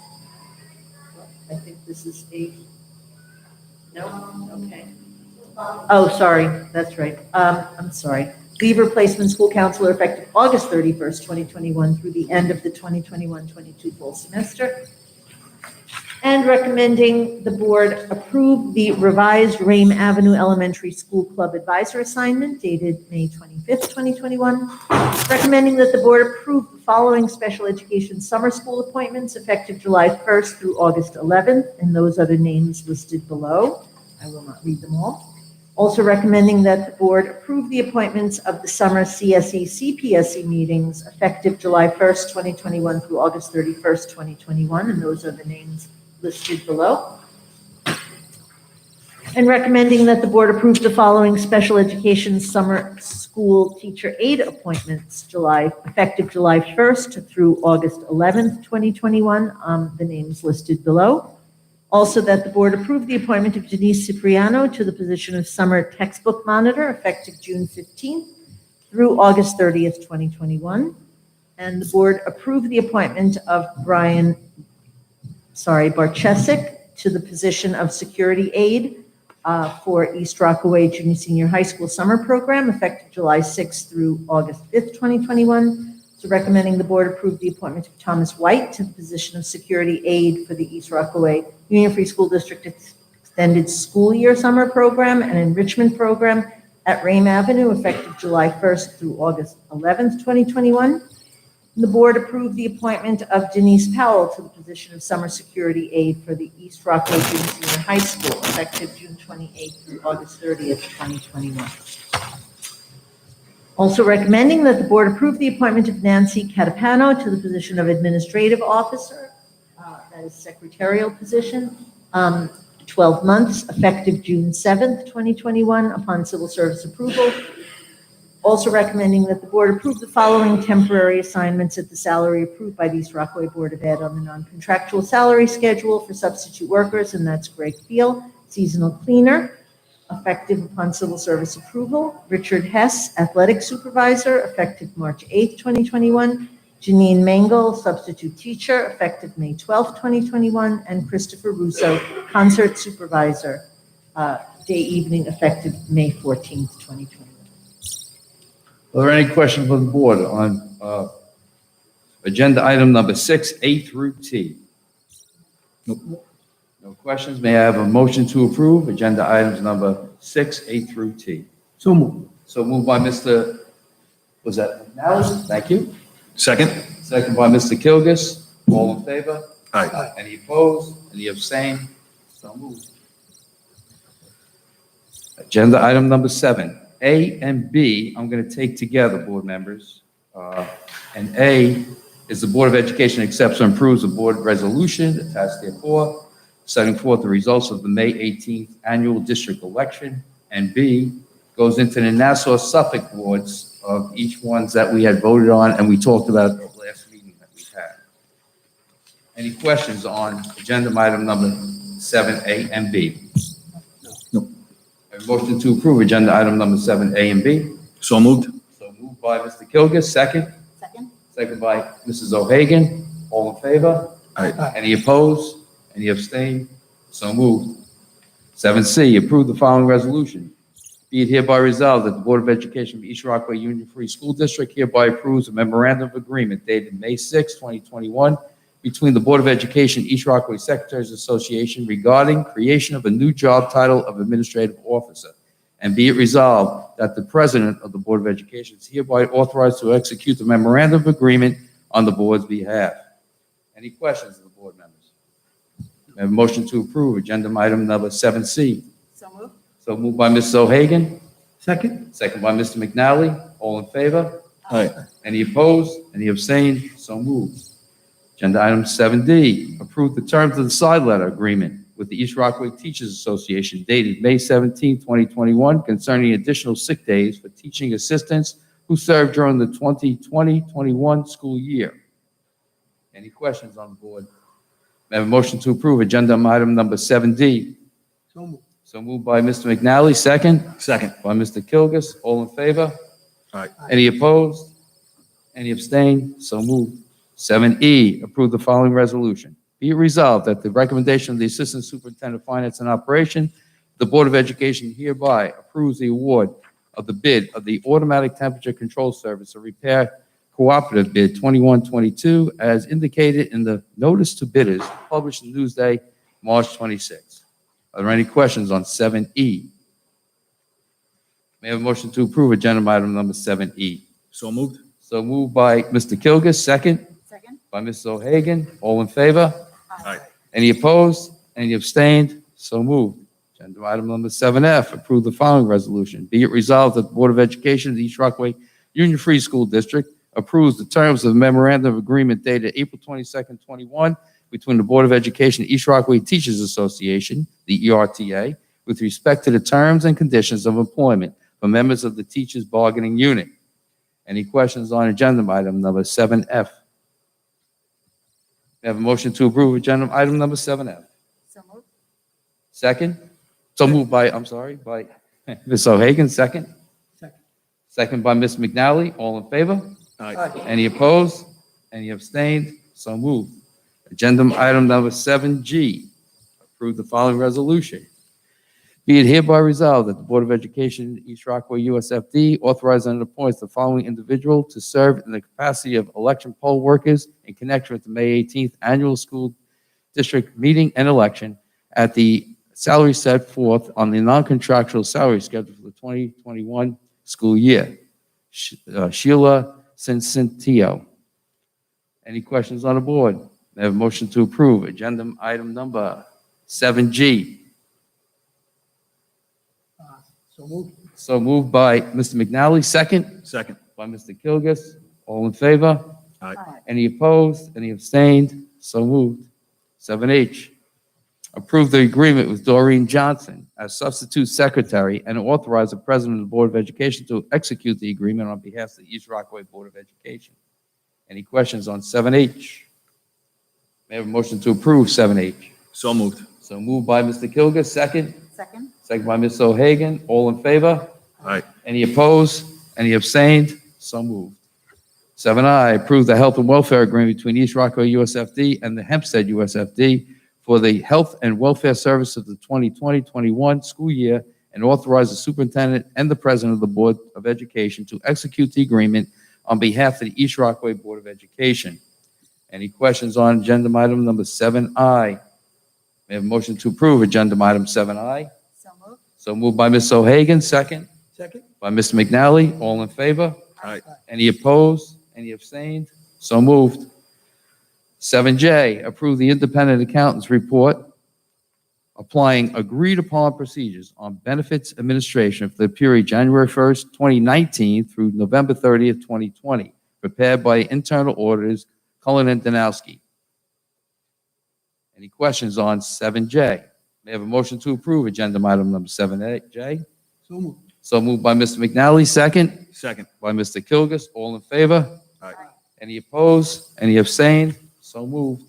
I think this is no? Okay. Oh, sorry, that's right. I'm sorry. Leave replacement school counselor effective August 31st, 2021 through the end of the 2021-22 fall semester. And recommending the board approve the revised Rame Avenue Elementary School Club Advisor assignment dated May 25th, 2021. Recommending that the board approve the following special education summer school appointments effective July 1st through August 11th, and those are the names listed below. I will not read them all. Also recommending that the board approve the appointments of the summer CSE CPSE meetings effective July 1st, 2021 through August 31st, 2021, and those are the names listed below. And recommending that the board approve the following special education summer school teacher aide appointments effective July 1st through August 11th, 2021, the names listed below. Also that the board approve the appointment of Denise Cipriano to the position of summer textbook monitor effective June 15th through August 30th, 2021. And the board approve the appointment of Brian Barchesic to the position of security aide for East Rockaway Junior Senior High School Summer Program effective July 6th through August 5th, 2021. So recommending the board approve the appointment of Thomas White to the position of security aide for the East Rockaway Union Free School District extended school year summer program and enrichment program at Rame Avenue effective July 1st through August 11th, 2021. The board approved the appointment of Denise Powell to the position of summer security aide for the East Rockaway Junior Senior High School effective June 28th through August 30th, 2021. Also recommending that the board approve the appointment of Nancy Catapano to the position of administrative officer, that is secretarial position, 12 months effective June 7th, 2021 upon civil service approval. Also recommending that the board approve the following temporary assignments at the salary approved by the East Rockaway Board of Ed on the non-contractual salary schedule for substitute workers, and that's Greg Field, seasonal cleaner, effective upon civil service approval. Richard Hess, athletic supervisor, effective March 8th, 2021. Janine Mengel, substitute teacher, effective May 12th, 2021. And Christopher Russo, concert supervisor, day evening, effective May 14th, 2021. Are there any questions from the board on agenda item number 6, A through T? Nope. No questions. May I have a motion to approve agenda items number 6, A through T? So moved. So moved by Mr. Was that McNally? Thank you. Second? Second by Mr. Kilgus. All in favor? Aye. Any opposed? Any abstain? So moved. Agenda item number 7. A and B, I'm going to take together, board members. And A is the Board of Education accepts and approves the board resolution attached therefore, setting forth the results of the May 18th annual district election. And B goes into the Nassau-Suffolk wards of each ones that we had voted on and we talked about at the last meeting that we had. Any questions on agenda item number 7A and B? A motion to approve agenda item number 7A and B. So moved. So moved by Mr. Kilgus, second. Second. Second by Mrs. O'Hagan. All in favor? Aye. Any opposed? Any abstain? So moved. 7C, approve the following resolution. Be it hereby resolved that the Board of Education of East Rockaway Union Free School District hereby approves a memorandum of agreement dated May 6, 2021, between the Board of Education East Rockaway Secretaries Association regarding creation of a new job title of Administrative Officer. And be it resolved that the President of the Board of Education is hereby authorized to execute the memorandum of agreement on the board's behalf. Any questions of the board members? May I have a motion to approve agenda item number 7C? So moved. So moved by Mrs. O'Hagan, Second? second by Mr. McNally. All in favor? Aye. Any opposed? Any abstained? So moved. Agenda item 7D, approve the terms of the side letter agreement with the East Rockaway Teachers Association dated May 17, 2021, concerning additional sick days for teaching assistants who served during the 2020-21 school year. Any questions on the board? May I have a motion to approve agenda item number 7D? So moved. So moved by Mr. McNally, second. Second. By Mr. Kilgus. All in favor? Aye. Any opposed? Any abstained? So moved. 7E, approve the following resolution. Be it resolved that the recommendation of the Assistant Superintendent of Finance and Operation, the Board of Education hereby approves the award of the bid of the Automatic Temperature Control Service, a repair cooperative bid 2122, as indicated in the notice to bidders published in Newsday, March 26. Are there any questions on 7E? May I have a motion to approve agenda item number 7E? So moved. So moved by Mr. Kilgus, second. Second. By Mrs. O'Hagan. All in favor? Aye. Any opposed? Any abstained? So moved. Agenda item number 7F, approve the following resolution. Be it resolved that the Board of Education of the East Rockaway Union Free School District approves the terms of the memorandum of agreement dated April 22nd, 21, between the Board of Education East Rockaway Teachers Association, the ERTA, with respect to the terms and conditions of employment for members of the Teachers Bargaining Unit. Any questions on agenda item number 7F? We have a motion to approve agenda item number 7F. So moved. Second? So moved by, I'm sorry, by Ms. O'Hagan, second. Second. Second by Ms. McNally. All in favor? Aye. Any opposed? Any abstained? So moved. Agenda item number 7G, approve the following resolution. Be it hereby resolved that the Board of Education, East Rockaway, USFD, authorizes and appoints the following individual to serve in the capacity of election poll workers in connection with the May 18th annual school district meeting and election at the salary set forth on the non-contractual salary schedule for the 2021 school year. Sheila Cincintio. Any questions on the board? May I have a motion to approve agenda item number 7G? So moved. So moved by Mr. McNally, second Second. by Mr. Kilgus. All in favor? Aye. Any opposed? Any abstained? So moved. 7H, approve the agreement with Doreen Johnson as substitute secretary and authorize the president of the Board of Education to execute the agreement on behalf of the East Rockaway Board of Education. Any questions on 7H? May I have a motion to approve 7H? So moved. So moved by Mr. Kilgus, second. Second. Second by Ms. O'Hagan. All in favor? Aye. Any opposed? Any abstained? So moved. 7I, approve the health and welfare agreement between East Rockaway USFD and the Hempstead USFD for the health and welfare service of the 2020-21 school year and authorize the superintendent and the president of the Board of Education to execute the agreement on behalf of the East Rockaway Board of Education. Any questions on agenda item number 7I? May I have a motion to approve agenda item 7I? So moved. So moved by Ms. O'Hagan, second Second. by Mr. McNally. All in favor? Aye. Any opposed? Any abstained? So moved. 7J, approve the independent accountant's report applying agreed-upon procedures on benefits administration for the period January 1st, 2019 through November 30th, 2020, prepared by internal auditors Cullen and Danowski. Any questions on 7J? May I have a motion to approve agenda item number 7J? So moved. So moved by Mr. McNally, second Second. by Mr. Kilgus. All in favor? Aye. Any opposed? Any abstained? So moved.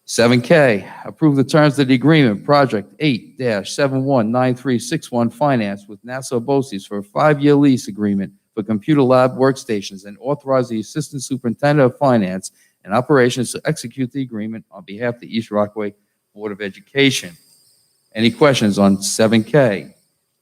7K, approve the terms of the agreement, Project 8-719361 Finance with Nassau BOCES for a 5-year lease agreement for computer lab workstations and authorize the Assistant Superintendent of Finance and Operations to execute the agreement on behalf of the East Rockaway Board of Education. Any questions on 7K?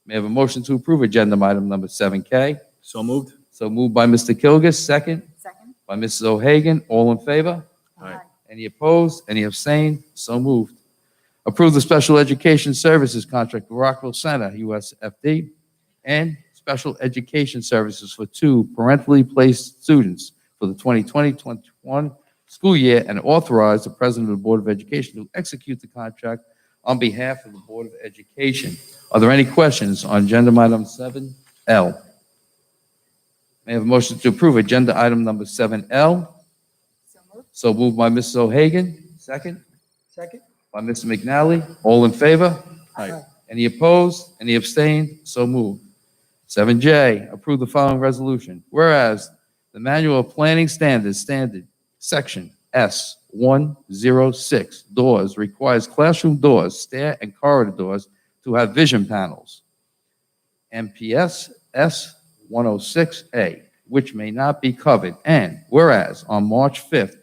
May I have a motion to approve agenda item number 7K? So moved. So moved by Mr. Kilgus, second Second. by Mrs. O'Hagan. All in favor? Aye. Any opposed? Any abstained? So moved. Approve the special education services contract with Rockville Center, USFD, and special education services for 2 parentally placed students for the 2020-21 school year and authorize the president of the Board of Education to execute the contract on behalf of the Board of Education. Are there any questions on agenda item 7L? May I have a motion to approve agenda item number 7L? So moved. So moved by Mrs. O'Hagan, second Second. by Mr. McNally. All in favor? Aye. Any opposed? Any abstained? So moved. 7J, approve the following resolution. Whereas the Manual of Planning Standards, Section S106, doors requires classroom doors, stair and corridor doors to have vision panels. MPS S106A, which may not be covered. And whereas on March 5th,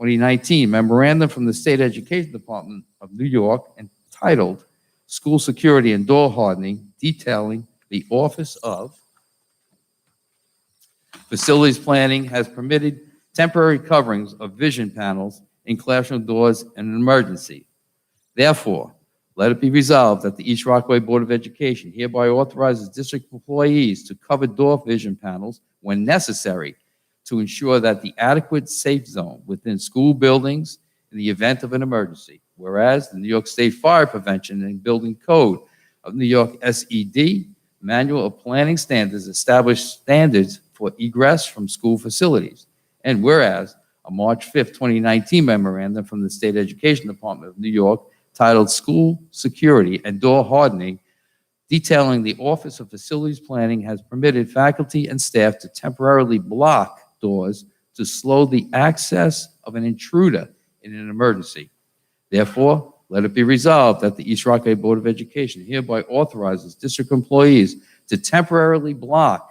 2019, memorandum from the State Education Department of New York entitled School Security and Door Hardening, detailing the Office of Facilities Planning has permitted temporary coverings of vision panels in classroom doors in an emergency. Therefore, let it be resolved that the East Rockaway Board of Education hereby authorizes district employees to cover door vision panels when necessary to ensure that the adequate safe zone within school buildings in the event of an emergency. Whereas the New York State Fire Prevention and Building Code of New York SED Manual of Planning Standards establish standards for egress from school facilities. And whereas a March 5th, 2019 memorandum from the State Education Department of New York titled School Security and Door Hardening, detailing the Office of Facilities Planning has permitted faculty and staff to temporarily block doors to slow the access of an intruder in an emergency. Therefore, let it be resolved that the East Rockaway Board of Education hereby authorizes district employees to temporarily block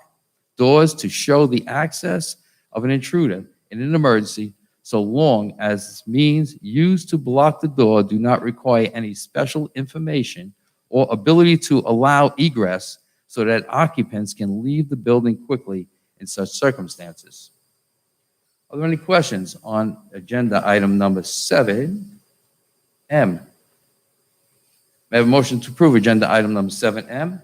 doors to show the access of an intruder in an emergency, so long as means used to block the door do not require any special information or ability to allow egress so that occupants can leave the building quickly in such circumstances. Are there any questions on agenda item number 7M? May I have a motion to approve agenda item number 7M?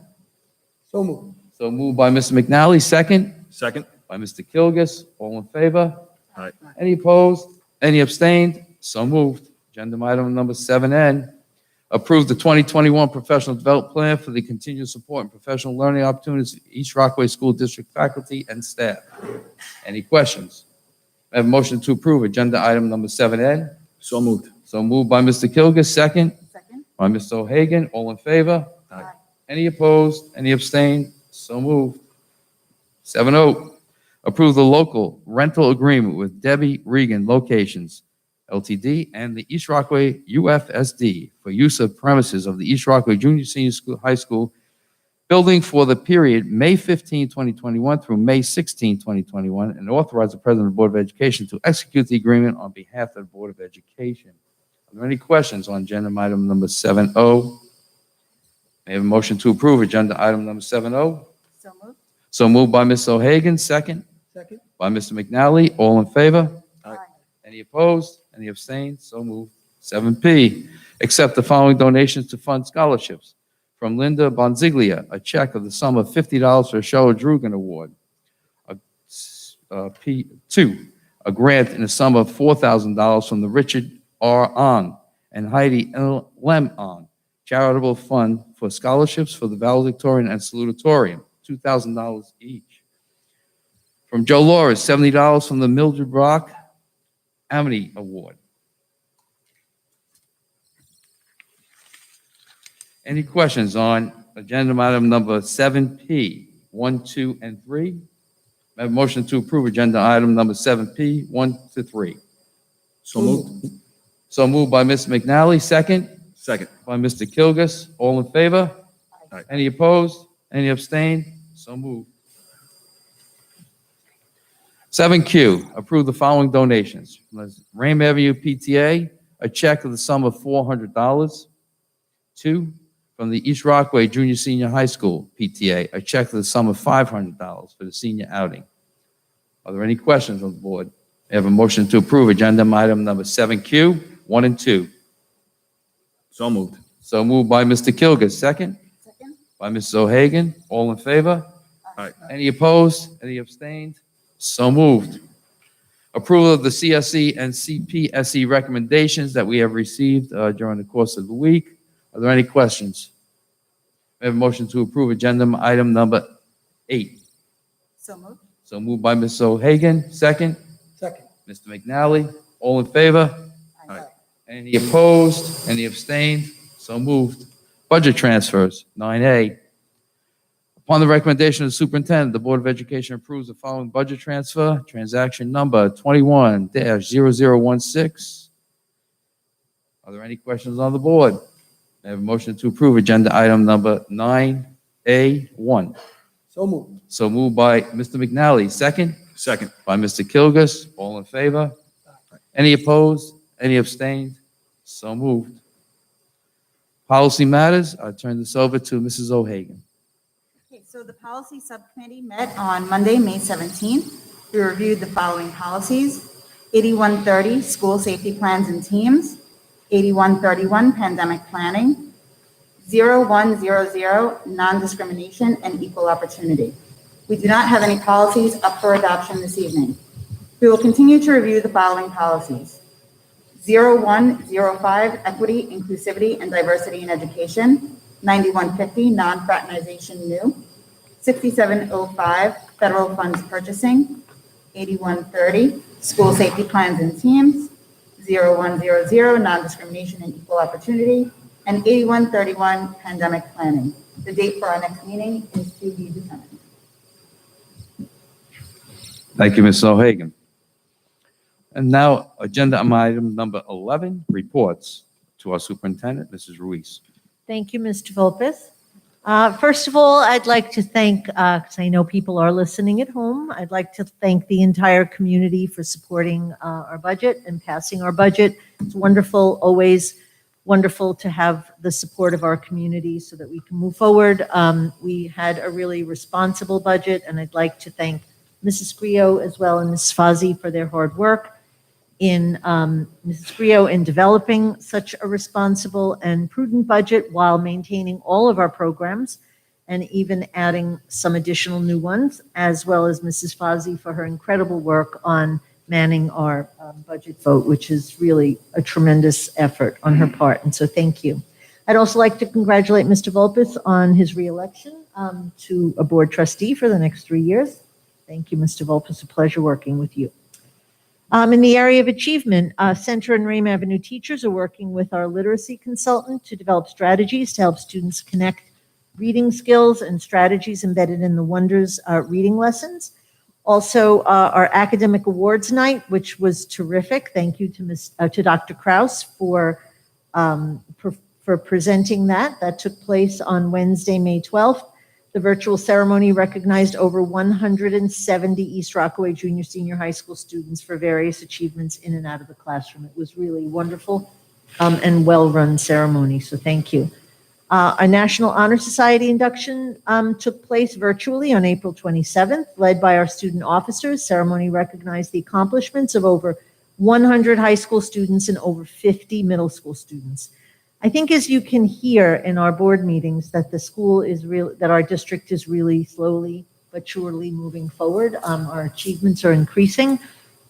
So moved. So moved by Mr. McNally, second Second. by Mr. Kilgus. All in favor? Aye. Any opposed? Any abstained? So moved. Agenda item number 7N, approve the 2021 professional development plan for the continued support and professional learning opportunities of East Rockaway School District faculty and staff. Any questions? I have a motion to approve agenda item number 7N. So moved. So moved by Mr. Kilgus, second Second? by Mr. O'Hagan. All in favor? Aye. Any opposed? Any abstained? So moved. 7O, approve the local rental agreement with Debbie Regan Locations Ltd. and the East Rockaway UFSD for use of premises of the East Rockaway Junior Senior School, High School building for the period May 15, 2021 through May 16, 2021, and authorize the President of the Board of Education to execute the agreement on behalf of the Board of Education. Are there any questions on agenda item number 7O? May I have a motion to approve agenda item number 7O? So moved. So moved by Ms. O'Hagan, second Second? by Mr. McNally. All in favor? Aye. Any opposed? Any abstained? So moved. 7P, accept the following donations to fund scholarships. From Linda Bonziglia, a check of the sum of $50 for a Cheryl Drugan Award. P2, a grant in the sum of $4,000 from the Richard R. Ong and Heidi L. Lem Ong Charitable Fund for scholarships for the valedictorian and salutatorian, $2,000 each. From Joe Loris, $70 from the Mildred Brock Amity Award. Any questions on agenda item number 7P, 1, 2, and 3? I have a motion to approve agenda item number 7P, 1 to 3. So moved. So moved by Mr. McNally, second Second. by Mr. Kilgus. All in favor? Aye. Any opposed? Any abstained? So moved. 7Q, approve the following donations. From the Rame Avenue PTA, a check of the sum of $400. 2, from the East Rockaway Junior Senior High School PTA, a check of the sum of $500 for the senior outing. Are there any questions on the board? I have a motion to approve agenda item number 7Q, 1 and 2. So moved. So moved by Mr. Kilgus, second Second? by Mrs. O'Hagan. All in favor? Aye. Any opposed? Any abstained? So moved. Approval of the CSE and CPSE recommendations that we have received during the course of the week. Are there any questions? We have a motion to approve agenda item number 8. So moved. So moved by Ms. O'Hagan, second. Second? Mr. McNally, all in favor? Aye. Any opposed? Any abstained? So moved. Budget transfers, 9A. Upon the recommendation of the superintendent, the Board of Education approves the following budget transfer, transaction number 21-0016. Are there any questions on the board? I have a motion to approve agenda item number 9A1. So moved. So moved by Mr. McNally, second Second. by Mr. Kilgus. All in favor? Any opposed? Any abstained? So moved. Policy matters, I turn this over to Mrs. O'Hagan. Okay, so the policy subcommittee met on Monday, May 17th. We reviewed the following policies: 8130, school safety plans and teams; 8131, pandemic planning; 0100, non-discrimination and equal opportunity. We do not have any policies up for adoption this evening. We will continue to review the following policies: 0105, equity, inclusivity, and diversity in education; 9150, non-fraternization new; 6705, federal funds purchasing; 8130, school safety plans and teams; 0100, non-discrimination and equal opportunity; and 8131, pandemic planning. The date for our next meeting is to be determined. Thank you, Mrs. O'Hagan. And now, agenda item number 11, reports to our superintendent, Mrs. Ruiz. Thank you, Mr. Volpeth. First of all, I'd like to thank, because I know people are listening at home, I'd like to thank the entire community for supporting our budget and passing our budget. It's wonderful, always wonderful to have the support of our community so that we can move forward. We had a really responsible budget, and I'd like to thank Mrs. Griot as well and Ms. Fazzi for their hard work. in Mrs. Brio in developing such a responsible and prudent budget while maintaining all of our programs and even adding some additional new ones, as well as Mrs. Fozzie for her incredible work on manning our budget vote, which is really a tremendous effort on her part. And so thank you. I'd also like to congratulate Mr. Volpis on his reelection to a board trustee for the next 3 years. Thank you, Mr. Volpis. A pleasure working with you. In the area of achievement, Center and Rame Avenue teachers are working with our literacy consultant to develop strategies to help students connect reading skills and strategies embedded in the Wonders reading lessons. Also, our academic awards night, which was terrific. Thank you to Dr. Kraus for presenting that. That took place on Wednesday, May 12th. The virtual ceremony recognized over 170 East Rockaway Junior Senior High School students for various achievements in and out of the classroom. It was really wonderful and well-run ceremony, so thank you. Our National Honor Society induction took place virtually on April 27th, led by our student officers. Ceremony recognized the accomplishments of over 100 high school students and over 50 middle school students. I think as you can hear in our board meetings that the school is that our district is really slowly but surely moving forward. Our achievements are increasing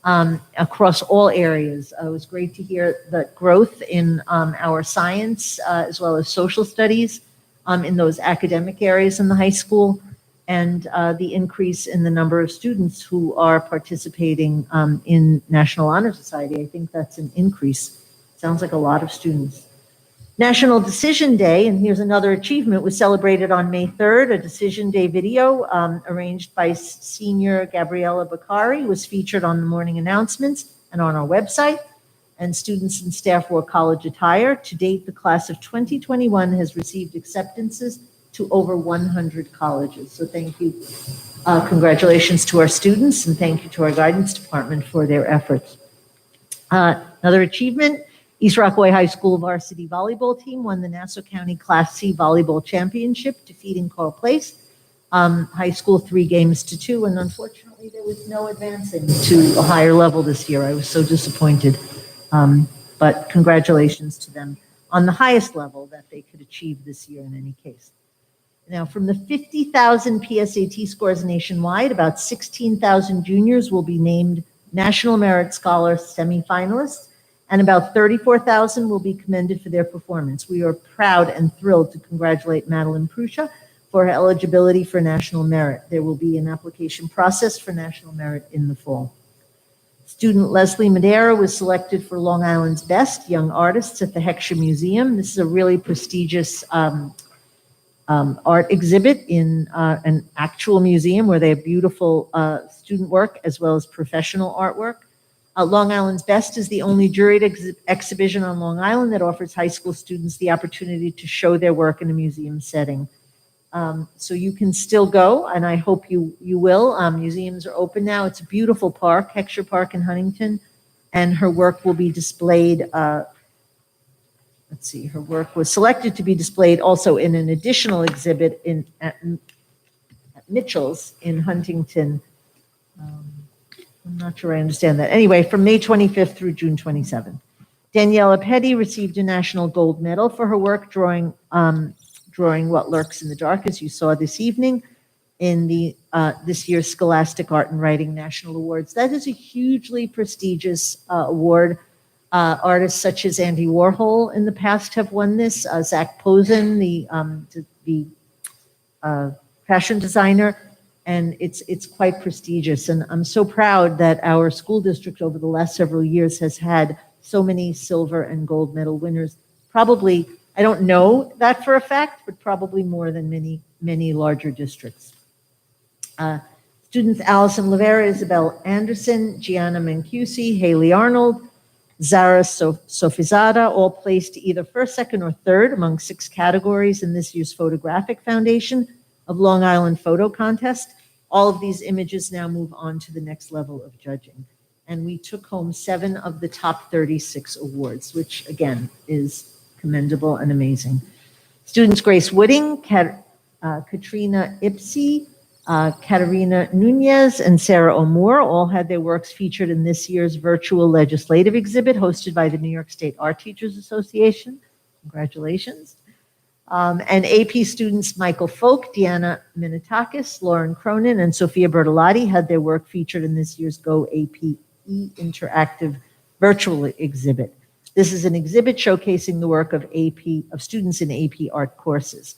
across all areas. It was great to hear the growth in our science as well as social studies in those academic areas in the high school, and the increase in the number of students who are participating in National Honor Society. I think that's an increase. Sounds like a lot of students. National Decision Day, and here's another achievement, was celebrated on May 3rd. A Decision Day video arranged by Senior Gabriella Bakari was featured on the morning announcements and on our website, and students and staff wore college attire. To date, the class of 2021 has received acceptances to over 100 colleges. So thank you. Congratulations to our students, and thank you to our guidance department for their efforts. Another achievement, East Rockaway High School varsity volleyball team won the Nassau County Class C volleyball championship, defeating Carl Place High School 3-2, and unfortunately there was no advancing to a higher level this year. I was so disappointed, but congratulations to them on the highest level that they could achieve this year in any case. Now, from the 50,000 PSAT scores nationwide, about 16,000 juniors will be named National Merit Scholar semifinalists, and about 34,000 will be commended for their performance. We are proud and thrilled to congratulate Madeline Prusha for her eligibility for National Merit. There will be an application process for National Merit in the fall. Student Leslie Madera was selected for Long Island's Best Young Artists at the Heckshaw Museum. This is a really prestigious art exhibit in an actual museum where they have beautiful student work as well as professional artwork. Long Island's Best is the only juried exhibition on Long Island that offers high school students the opportunity to show their work in a museum setting. So you can still go, and I hope you will. Museums are open now. It's a beautiful park, Heckshaw Park in Huntington, and her work will be displayed. Let's see, her work was selected to be displayed also in an additional exhibit at Mitchell's in Huntington. I'm not sure I understand that. Anyway, from May 25th through June 27th. Daniela Petty received a National Gold Medal for her work drawing What Lurks in the Dark, as you saw this evening in the this year's Scholastic Art and Writing National Awards. That is a hugely prestigious award. Artists such as Andy Warhol in the past have won this. Zach Posen, the fashion designer, and it's quite prestigious. And I'm so proud that our school district over the last several years has had so many silver and gold medal winners. Probably, I don't know that for a fact, but probably more than many larger districts. Students Allison Lavera, Isabel Anderson, Gianna Mancusi, Haley Arnold, Zara Sofizada, all placed either first, second, or third among 6 categories in this year's Photographic Foundation of Long Island Photo Contest. All of these images now move on to the next level of judging. And we took home 7 of the top 36 awards, which again is commendable and amazing. Students Grace Wooding, Katrina Ipsy, Katarina Nunez and Sarah O'Moore all had their works featured in this year's virtual legislative exhibit hosted by the New York State Art Teachers Association. Congratulations. And AP students Michael Folk, Deanna Minotakis, Lauren Cronin, and Sophia Bertolotti had their work featured in this year's Go AP interactive virtual exhibit. This is an exhibit showcasing the work of students in AP art courses.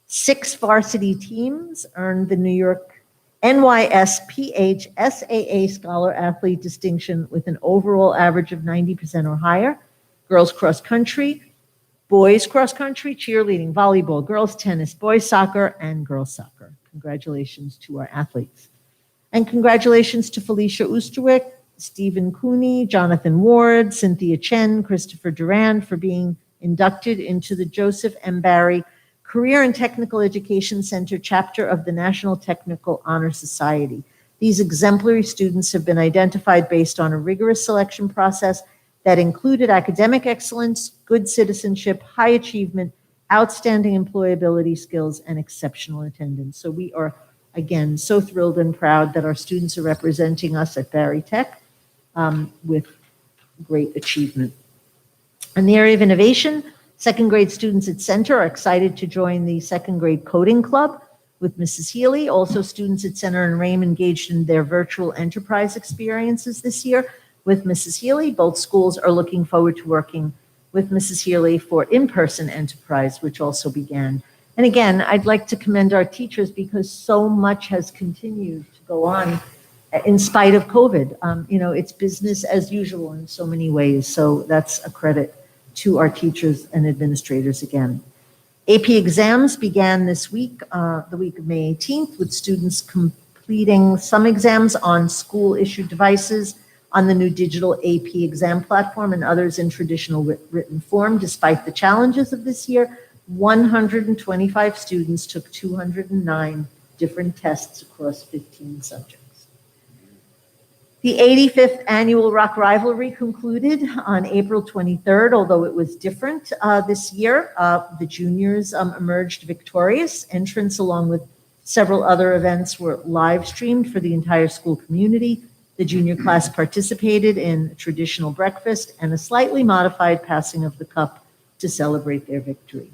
6 varsity teams earned the New York NYSPH SAA Scholar Athlete distinction with an overall average of 90% or higher. Girls cross country, boys cross country, cheerleading, volleyball, girls tennis, boys soccer, and girls soccer. Congratulations to our athletes. And congratulations to Felicia Oosterwick, Stephen Cooney, Jonathan Ward, Cynthia Chen, Christopher Durand for being inducted into the Joseph M. Barry Career and Technical Education Center chapter of the National Technical Honor Society. These exemplary students have been identified based on a rigorous selection process that included academic excellence, good citizenship, high achievement, outstanding employability skills, and exceptional attendance. So we are, again, so thrilled and proud that our students are representing us at Barry Tech with great achievement. In the area of innovation, second grade students at Center are excited to join the second grade coding club with Mrs. Healy. Also, students at Center and Rame engaged in their virtual enterprise experiences this year with Mrs. Healy. Both schools are looking forward to working with Mrs. Healy for in-person enterprise, which also began. And again, I'd like to commend our teachers because so much has continued to go on in spite of COVID. It's business as usual in so many ways. So that's a credit to our teachers and administrators again. AP exams began this week, the week of May 18th, with students completing some exams on school-issued devices on the new digital AP exam platform and others in traditional written form. Despite the challenges of this year, 125 students took 209 different tests across 15 subjects. The 85th annual Rock Rivalry concluded on April 23rd, although it was different this year. The juniors emerged victorious. Entrance, along with several other events, were live streamed for the entire school community. The junior class participated in a traditional breakfast and a slightly modified passing of the cup to celebrate their victory.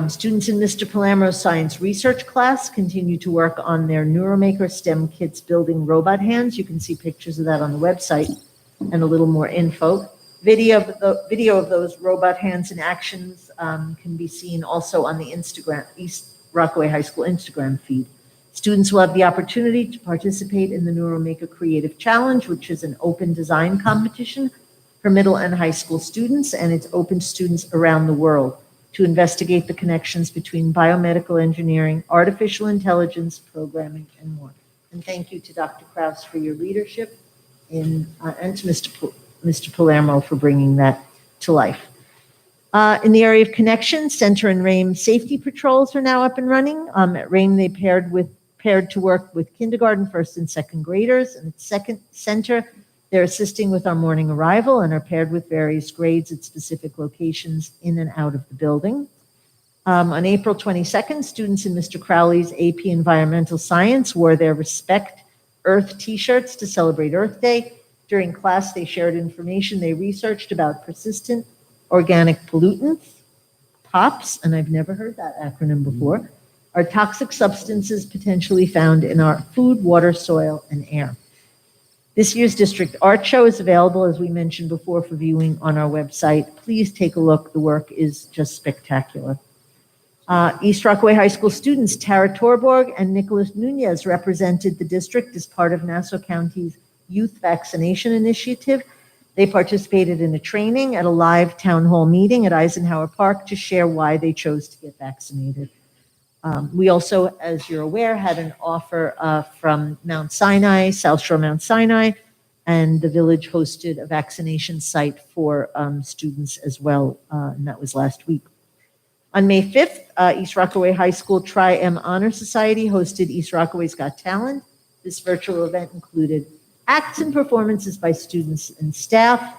Students in Mr. Palermo's science research class continue to work on their Neuromaker STEM kits building robot hands. You can see pictures of that on the website and a little more info. Video of those robot hands in actions can be seen also on the East Rockaway High School Instagram feed. Students will have the opportunity to participate in the Neuromaker Creative Challenge, which is an open design competition for middle and high school students, and it's open to students around the world to investigate the connections between biomedical engineering, artificial intelligence, programming, and more. And thank you to Dr. Krause for your leadership and to Mr. Palermo for bringing that to life. In the area of connections, Center and Rame safety patrols are now up and running. At Rame, they paired to work with kindergarten, first and second graders. And at Second Center, they're assisting with our morning arrival and are paired with various grades at specific locations in and out of the building. On April 22nd, students in Mr. Crowley's AP Environmental Science wore their Respect Earth t-shirts to celebrate Earth Day. During class, they shared information they researched about persistent organic pollutants, POPs, and I've never heard that acronym before, are toxic substances potentially found in our food, water, soil, and air. This year's district art show is available, as we mentioned before, for viewing on our website. Please take a look. The work is just spectacular. East Rockaway High School students Tara Torborg and Nicholas Nunez represented the district as part of Nassau County's Youth Vaccination Initiative. They participated in a training at a live town hall meeting at Eisenhower Park to share why they chose to get vaccinated. We also, as you're aware, had an offer from Mount Sinai, South Shore Mount Sinai, and the village hosted a vaccination site for students as well, and that was last week. On May 5th, East Rockaway High School Tri-M Honor Society hosted East Rockaway's Got Talent. This virtual event included acts and performances by students and staff.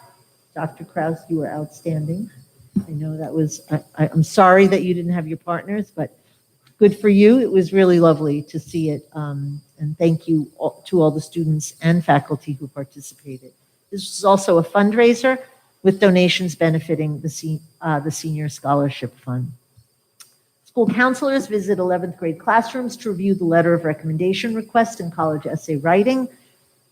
Dr. Krause, you were outstanding. I know that was, I'm sorry that you didn't have your partners, but good for you. It was really lovely to see it. And thank you to all the students and faculty who participated. This was also a fundraiser with donations benefiting the Senior Scholarship Fund. School counselors visit 11th grade classrooms to review the letter of recommendation request in college essay writing.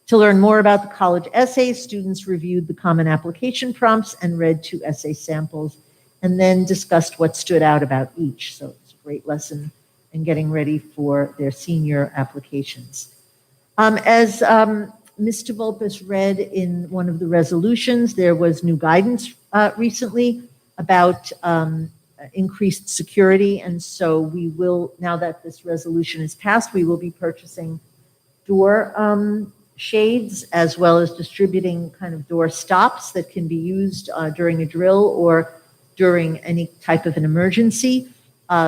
To learn more about the college essays, students reviewed the common application prompts and read 2 essay samples, and then discussed what stood out about each. So it's a great lesson in getting ready for their senior applications. As Mr. Volpes read in one of the resolutions, there was new guidance recently about increased security, and so we will, now that this resolution is passed, we will be purchasing door shades as well as distributing kind of door stops that can be used during a drill or during any type of an emergency,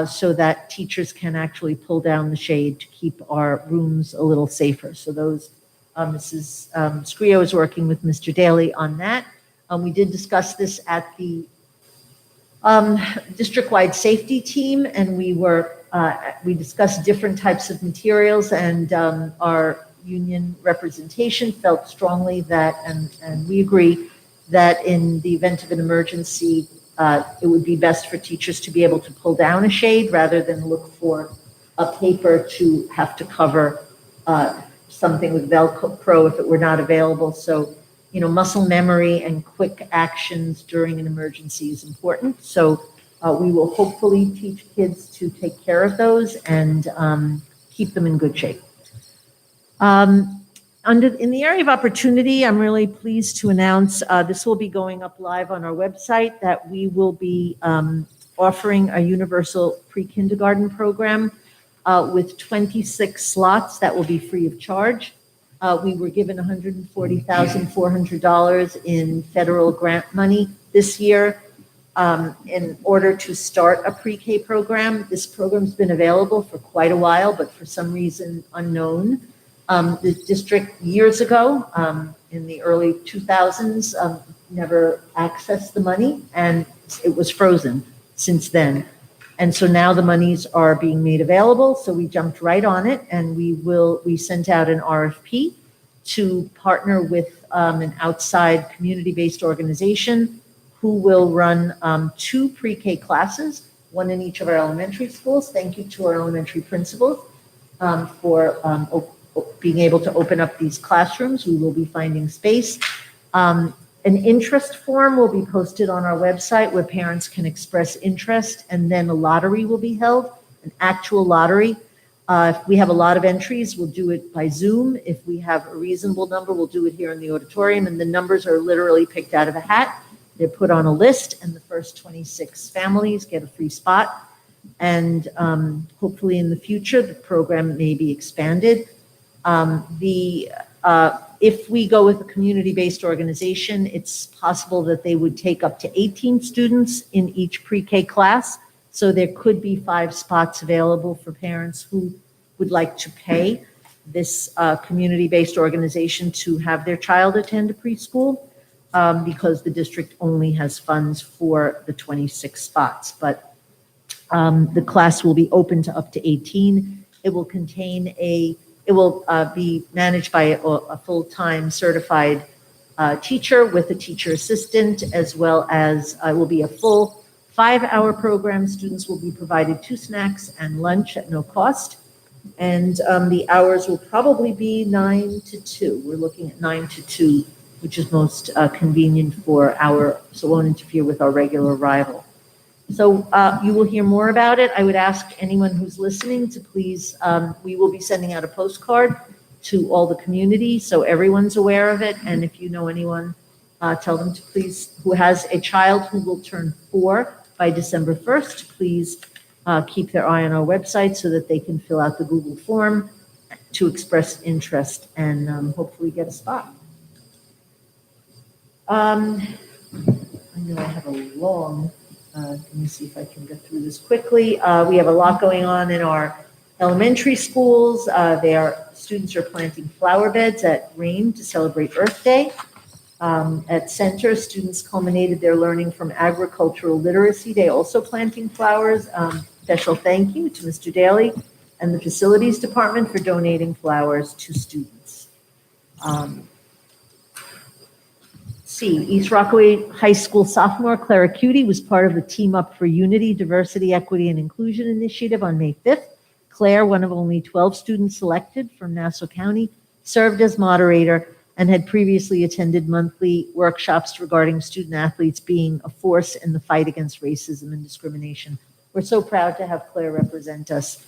so that teachers can actually pull down the shade to keep our rooms a little safer. So those, Mrs. Scrio is working with Mr. Daly on that. We did discuss this at the district-wide safety team, and we discussed different types of materials, and our union representation felt strongly that, and we agree, that in the event of an emergency, it would be best for teachers to be able to pull down a shade rather than look for a paper to have to cover something with Velcro if it were not available. So, you know, muscle memory and quick actions during an emergency is important. So we will hopefully teach kids to take care of those and keep them in good shape. In the area of opportunity, I'm really pleased to announce this will be going up live on our website, that we will be offering a universal pre-kindergarten program with 26 slots that will be free of charge. We were given $140,400 in federal grant money this year in order to start a pre-K program. This program's been available for quite a while, but for some reason unknown. The district years ago, in the early 2000s, never accessed the money, and it was frozen since then. And so now the monies are being made available, so we jumped right on it, and we sent out an RFP to partner with an outside community-based organization who will run 2 pre-K classes, one in each of our elementary schools. Thank you to our elementary principals for being able to open up these classrooms. We will be finding space. An interest form will be posted on our website where parents can express interest, and then a lottery will be held, an actual lottery. If we have a lot of entries, we'll do it by Zoom. If we have a reasonable number, we'll do it here in the auditorium, and the numbers are literally picked out of a hat. They're put on a list, and the first 26 families get a free spot. And hopefully in the future, the program may be expanded. If we go with a community-based organization, it's possible that they would take up to 18 students in each pre-K class. So there could be 5 spots available for parents who would like to pay this community-based organization to have their child attend a preschool, because the district only has funds for the 26 spots. But the class will be open to up to 18. It will contain it will be managed by a full-time certified teacher with a teacher assistant, as well as it will be a full 5-hour program. Students will be provided 2 snacks and lunch at no cost. And the hours will probably be 9 to 2. We're looking at 9 to 2, which is most convenient for so it won't interfere with our regular arrival. So you will hear more about it. I would ask anyone who's listening to please, we will be sending out a postcard to all the community so everyone's aware of it. And if you know anyone, tell them to please, who has a child who will turn 4 by December 1st, please keep their eye on our website so that they can fill out the Google form to express interest and hopefully get a spot. I know I have a long, let me see if I can get through this quickly. We have a lot going on in our elementary schools. Students are planting flower beds at Rain to celebrate Earth Day. At Center, students culminated their learning from agricultural literacy. They also planting flowers. Special thank you to Mr. Daly and the Facilities Department for donating flowers to students. East Rockaway High School sophomore Clara Cutie was part of the Team Up for Unity, Diversity, Equity, and Inclusion initiative on May 5th. Claire, one of only 12 students selected from Nassau County, served as moderator and had previously attended monthly workshops regarding student athletes being a force in the fight against racism and discrimination. We're so proud to have Claire represent us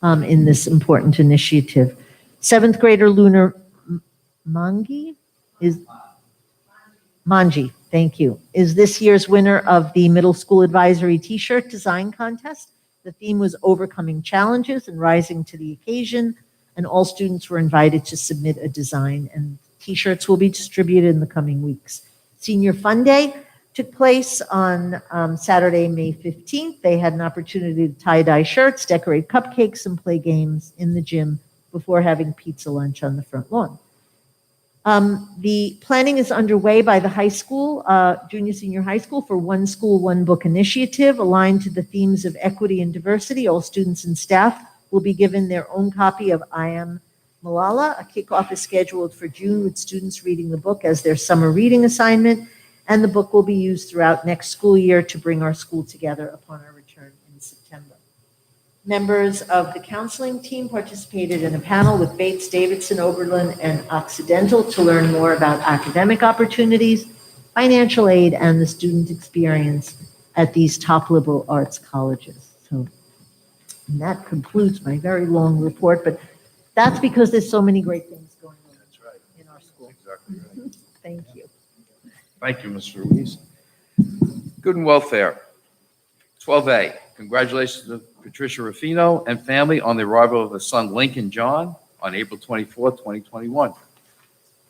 in this important initiative. Seventh grader Luna Mangi, thank you, is this year's winner of the Middle School Advisory T-shirt design contest. The theme was overcoming challenges and rising to the occasion, and all students were invited to submit a design, and T-shirts will be distributed in the coming weeks. Senior Fun Day took place on Saturday, May 15th. They had an opportunity to tie-dye shirts, decorate cupcakes, and play games in the gym before having pizza lunch on the front lawn. The planning is underway by the high school, junior, senior high school, for One School, One Book initiative aligned to the themes of equity and diversity. All students and staff will be given their own copy of I Am Malala. A kickoff is scheduled for June with students reading the book as their summer reading assignment, and the book will be used throughout next school year to bring our school together upon our return in September. Members of the counseling team participated in a panel with Bates, Davidson, Oberlin, and Occidental to learn more about academic opportunities, financial aid, and the student experience at these top liberal arts colleges. So and that concludes my very long report, but that's because there's so many great things going on in our school. Exactly right. Thank you. Thank you, Mr. Ruiz. Good and welfare. 12A, congratulations to Patricia Ruffino and family on the arrival of her son Lincoln John on April 24, 2021.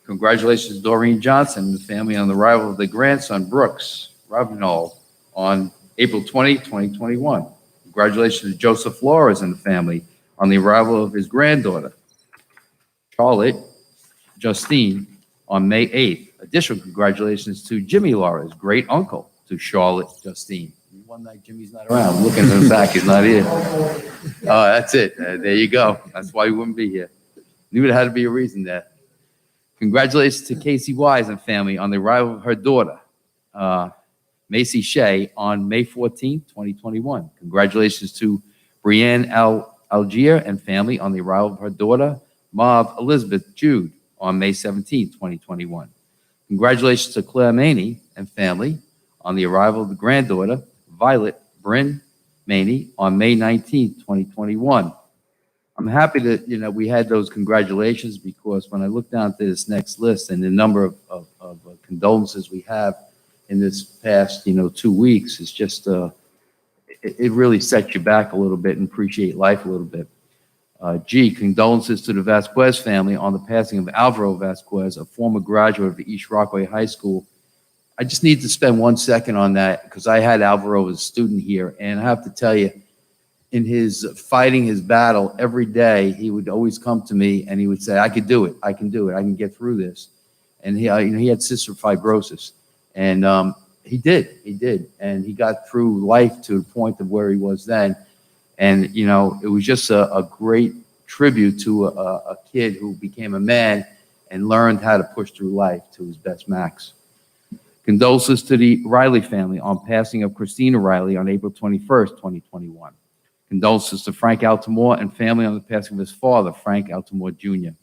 Congratulations to Doreen Johnson and the family on the arrival of the grandson Brooks Robinall on April 20, 2021. Congratulations to Joseph Flores and the family on the arrival of his granddaughter Charlotte Justine on May 8th. Additional congratulations to Jimmy Laura's great uncle to Charlotte Justine. One night Jimmy's not around. I'm looking in the back, he's not here. Oh, that's it. There you go. That's why he wouldn't be here. Knew there had to be a reason there. Congratulations to Casey Wise and family on the arrival of her daughter, Macy Shea, on May 14, 2021. Congratulations to Brianne Algier and family on the arrival of her daughter, Mauve Elizabeth Jude, on May 17, 2021. Congratulations to Claire Maney and family on the arrival of the granddaughter, Violet Bryn Maney, on May 19, 2021. I'm happy that, we had those congratulations, because when I look down to this next list and the number of condolences we have in this past, 2 weeks, it's just, it really sets you back a little bit and appreciate life a little bit. Condolences to the Vazquez family on the passing of Alvaro Vazquez, a former graduate of the East Rockaway High School. I just need to spend 1 second on that, because I had Alvaro as a student here, and I have to tell you, in his fighting his battle every day, he would always come to me and he would say, I can do it, I can do it, I can get through this. And he had cystic fibrosis, and he did, and he got through life to the point of where he was then. And, it was just a great tribute to a kid who became a man and learned how to push through life to his best max. Condolences to the Riley family on passing of Christina Riley on April 21st, 2021. Condolences to Frank Altamore and family on the passing of his father, Frank Altamore Jr.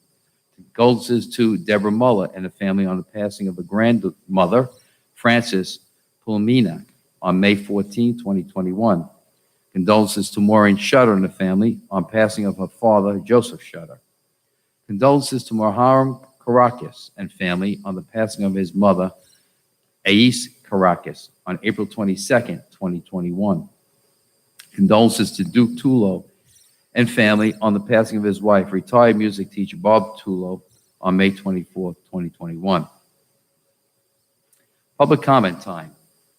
Condolences to Deborah Muller and the family on the passing of the grandmother, Frances Pulmina, on May 14, 2021. Condolences to Maureen Shutter and the family on passing of her father, Joseph Shutter. Condolences to Muharrem Caracas and family on the passing of his mother, Ais Caracas, on April 22nd, 2021. Condolences to Duke Tulo and family on the passing of his wife, retired music teacher Bob Tulo, on May 24th, 2021. Public comment time.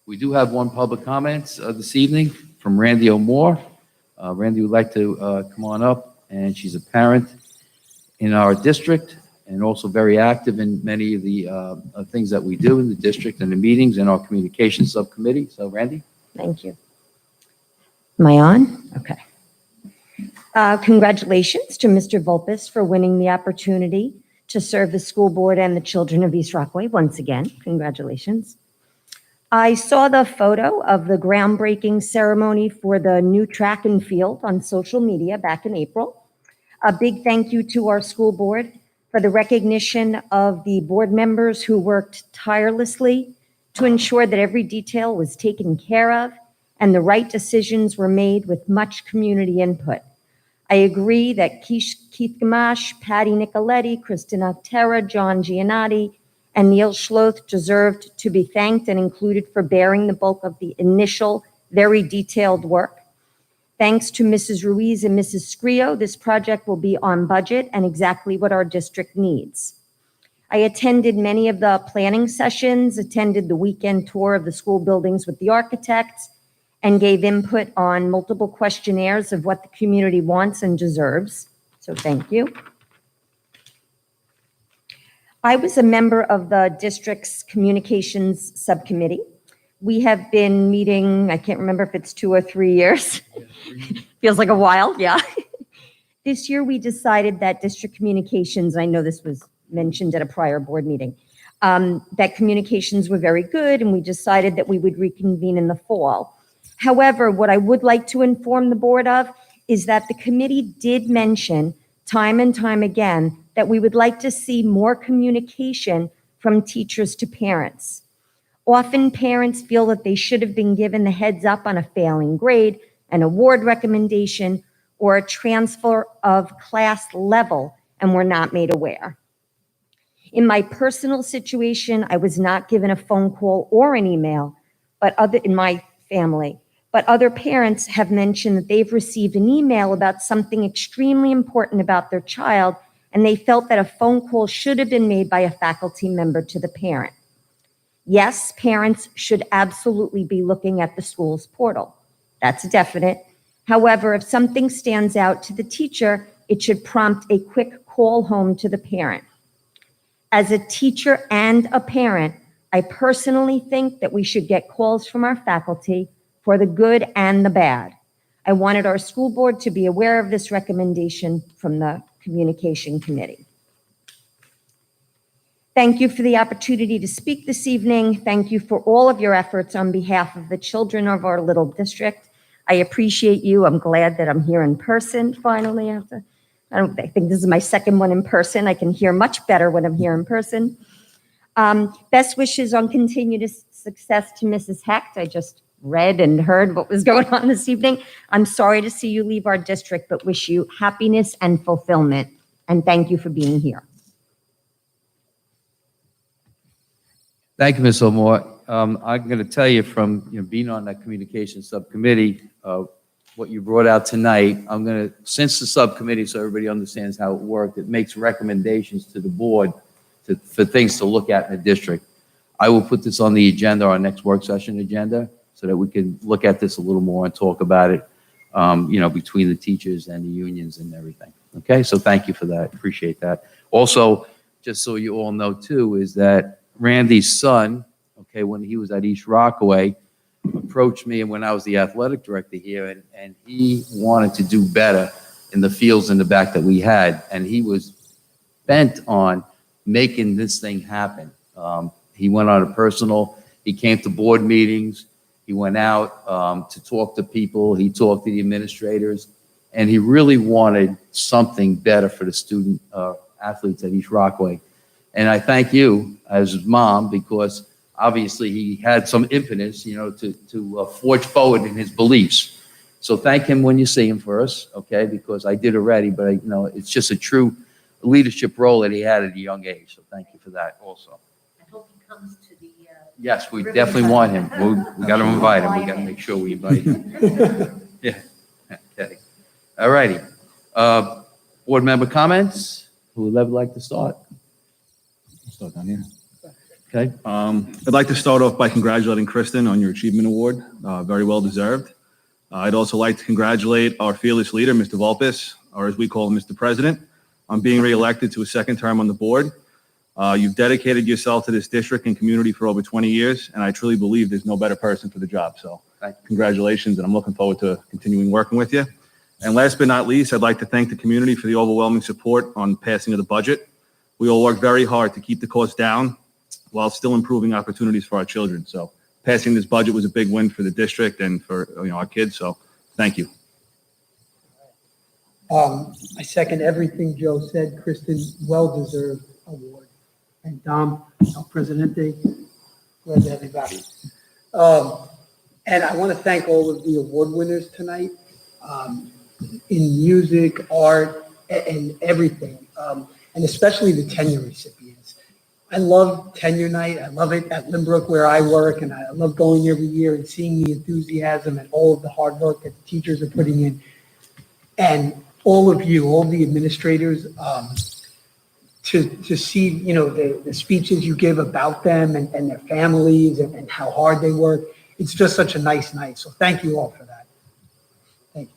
We do have one public comment this evening from Randy O'Moore. Randy would like to come on up, and she's a parent in our district and also very active in many of the things that we do in the district and the meetings and our communications subcommittee. So, Randy? Thank you. Am I on? Okay. Congratulations to Mr. Vulpes for winning the opportunity to serve the school board and the children of East Rockaway once again. Congratulations. I saw the photo of the groundbreaking ceremony for the new track and field on social media back in April. A big thank you to our school board for the recognition of the board members who worked tirelessly to ensure that every detail was taken care of and the right decisions were made with much community input. I agree that Keith Gamache, Patty Nicoletti, Kristen Octera, John Giannotti, and Neil Schloth deserved to be thanked and included for bearing the bulk of the initial, very detailed work. Thanks to Mrs. Ruiz and Mrs. Scrio, this project will be on budget and exactly what our district needs. I attended many of the planning sessions, attended the weekend tour of the school buildings with the architects, and gave input on multiple questionnaires of what the community wants and deserves. So thank you. I was a member of the district's communications subcommittee. We have been meeting, I can't remember if it's 2 or 3 years. Feels like a while, yeah. This year we decided that district communications, I know this was mentioned at a prior board meeting, that communications were very good and we decided that we would reconvene in the fall. However, what I would like to inform the board of is that the committee did mention time and time again that we would like to see more communication from teachers to parents. Often parents feel that they should have been given the heads up on a failing grade, an award recommendation, or a transfer of class level and were not made aware. In my personal situation, I was not given a phone call or an email, in my family. But other parents have mentioned that they've received an email about something extremely important about their child, and they felt that a phone call should have been made by a faculty member to the parent. Yes, parents should absolutely be looking at the school's portal. That's definite. However, if something stands out to the teacher, it should prompt a quick call home to the parent. As a teacher and a parent, I personally think that we should get calls from our faculty for the good and the bad. I wanted our school board to be aware of this recommendation from the communication committee. Thank you for the opportunity to speak this evening. Thank you for all of your efforts on behalf of the children of our little district. I appreciate you. I'm glad that I'm here in person finally after, I think this is my second one in person. I can hear much better when I'm here in person. Best wishes on continued success to Mrs. Hecht. I just read and heard what was going on this evening. I'm sorry to see you leave our district, but wish you happiness and fulfillment. And thank you for being here. Thank you, Ms. O'More. I'm going to tell you from being on that communication subcommittee, what you brought out tonight. I'm going to, since the subcommittee, so everybody understands how it worked, it makes recommendations to the board for things to look at in the district. I will put this on the agenda, our next work session agenda, so that we can look at this a little more and talk about it, between the teachers and the unions and everything. Okay, so thank you for that. Appreciate that. Also, just so you all know too, is that Randy's son, okay, when he was at East Rockaway, approached me and when I was the athletic director here, and he wanted to do better in the fields in the back that we had, and he was bent on making this thing happen. He went on a personal, he came to board meetings, he went out to talk to people, he talked to the administrators, and he really wanted something better for the student athletes at East Rockaway. And I thank you as his mom, because obviously he had some impetus, to forge forward in his beliefs. So thank him when you see him for us, okay? Because I did already, but it's just a true leadership role that he had at a young age. So thank you for that also. I hope he comes to the. Yes, we definitely want him. We got to invite him. We got to make sure we invite him. Yeah. Okay. All righty. Board member comments? Who would like to start? I'll start down here. Okay. I'd like to start off by congratulating Kristen on your achievement award. Very well deserved. I'd also like to congratulate our fearless leader, Mr. Vulpes, or as we call him, Mr. President, on being reelected to a second term on the board. You've dedicated yourself to this district and community for over 20 years, and I truly believe there's no better person for the job. So congratulations, and I'm looking forward to continuing working with you. And last but not least, I'd like to thank the community for the overwhelming support on passing of the budget. We all worked very hard to keep the costs down while still improving opportunities for our children. So passing this budget was a big win for the district and for our kids. So thank you. I second everything Joe said. Kristen, well-deserved award. And Dom, El Presidente, glad to have you back. And I want to thank all of the award winners tonight in music, art, and everything, and especially the tenure recipients. I love tenure night. I love it at Lynbrook where I work, and I love going every year and seeing the enthusiasm and all of the hard work that the teachers are putting in. And all of you, all the administrators, to see, the speeches you give about them and their families and how hard they work. It's just such a nice night. So thank you all for that. Thank you.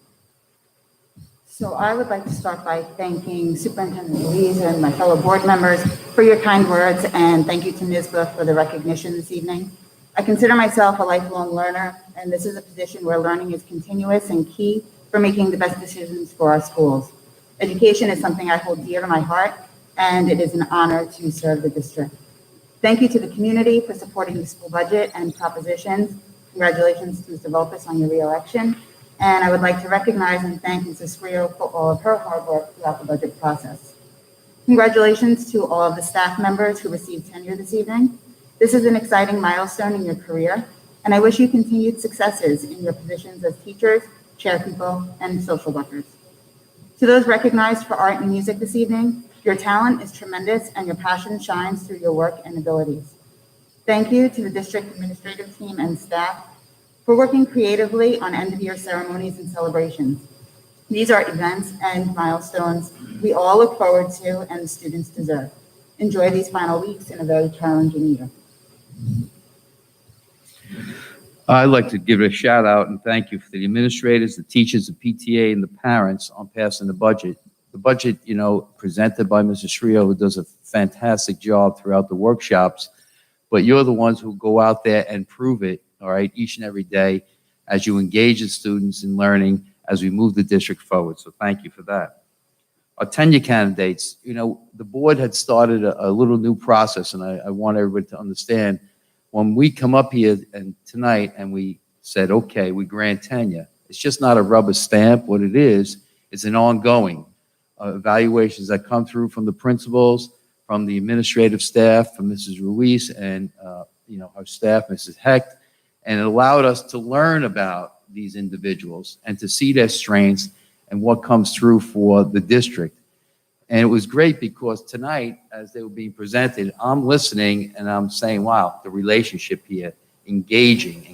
So I would like to start by thanking Superintendent Louise and my fellow board members for your kind words, and thank you to NYSBA for the recognition this evening. I consider myself a lifelong learner, and this is a position where learning is continuous and key for making the best decisions for our schools. Education is something I hold dear to my heart, and it is an honor to serve the district. Thank you to the community for supporting the school budget and propositions. Congratulations to Mr. Volpus on your reelection. And I would like to recognize and thank Mrs. Frio for all of her hard work throughout the budget process. Congratulations to all of the staff members who received tenure this evening. This is an exciting milestone in your career, and I wish you continued successes in your positions as teachers, chairpeople, and social workers. To those recognized for art and music this evening, your talent is tremendous and your passion shines through your work and abilities. Thank you to the district administrative team and staff for working creatively on end-of-year ceremonies and celebrations. These are events and milestones we all look forward to and the students deserve. Enjoy these final weeks in a very challenging year. I'd like to give a shout out and thank you for the administrators, the teachers, the PTA, and the parents on passing the budget. The budget, presented by Mrs. Shrio, who does a fantastic job throughout the workshops, but you're the ones who go out there and prove it, all right, each and every day as you engage the students in learning as we move the district forward. So thank you for that. Our tenure candidates, the board had started a little new process, and I want everybody to understand when we come up here and tonight and we said, okay, we grant tenure, it's just not a rubber stamp. What it is, it's an ongoing evaluations that come through from the principals, from the administrative staff, from Mrs. Ruiz and, her staff, Mrs. Hecht, and it allowed us to learn about these individuals and to see their strengths and what comes through for the district. And it was great because tonight, as they were being presented, I'm listening and I'm saying, wow, the relationship here, engaging.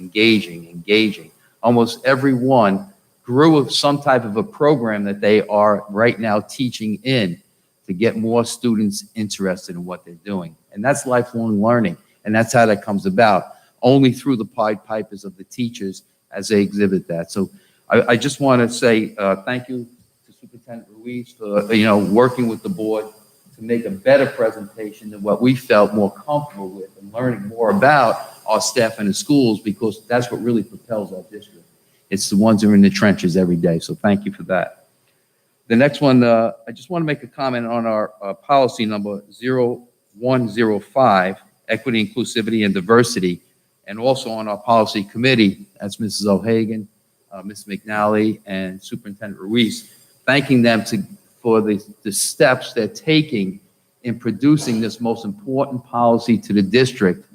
Almost everyone grew with some type of a program that they are right now teaching in to get more students interested in what they're doing. And that's lifelong learning. And that's how that comes about, only through the Pied Pipers of the teachers as they exhibit that. So I just want to say thank you to Superintendent Ruiz for, working with the board to make a better presentation than what we felt more comfortable with and learning more about our staff in the schools, because that's what really propels our district. It's the ones who are in the trenches every day. So thank you for that. The next one, I just want to make a comment on our policy number 0105, equity, inclusivity, and diversity, and also on our policy committee. That's Mrs. O'Hagan, Ms. McNally, and Superintendent Ruiz, thanking them for the steps they're taking in producing this most important policy to the district.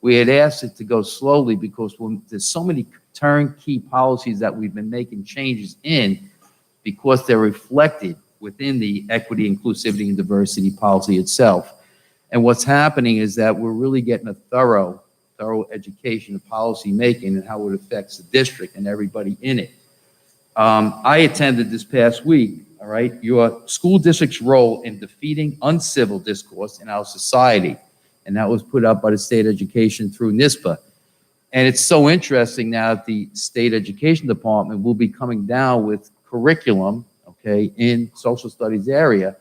We had asked it to go slowly because there's so many turnkey policies that we've been making changes in because they're reflected within the equity, inclusivity, and diversity policy itself. And what's happening is that we're really getting a thorough education of policy making and how it affects the district and everybody in it. I attended this past week, all right, your school district's role in defeating uncivil discourse in our society. And that was put up by the state education through NYSPA. And it's so interesting now that the state education department will be coming down with curriculum, okay, in social studies area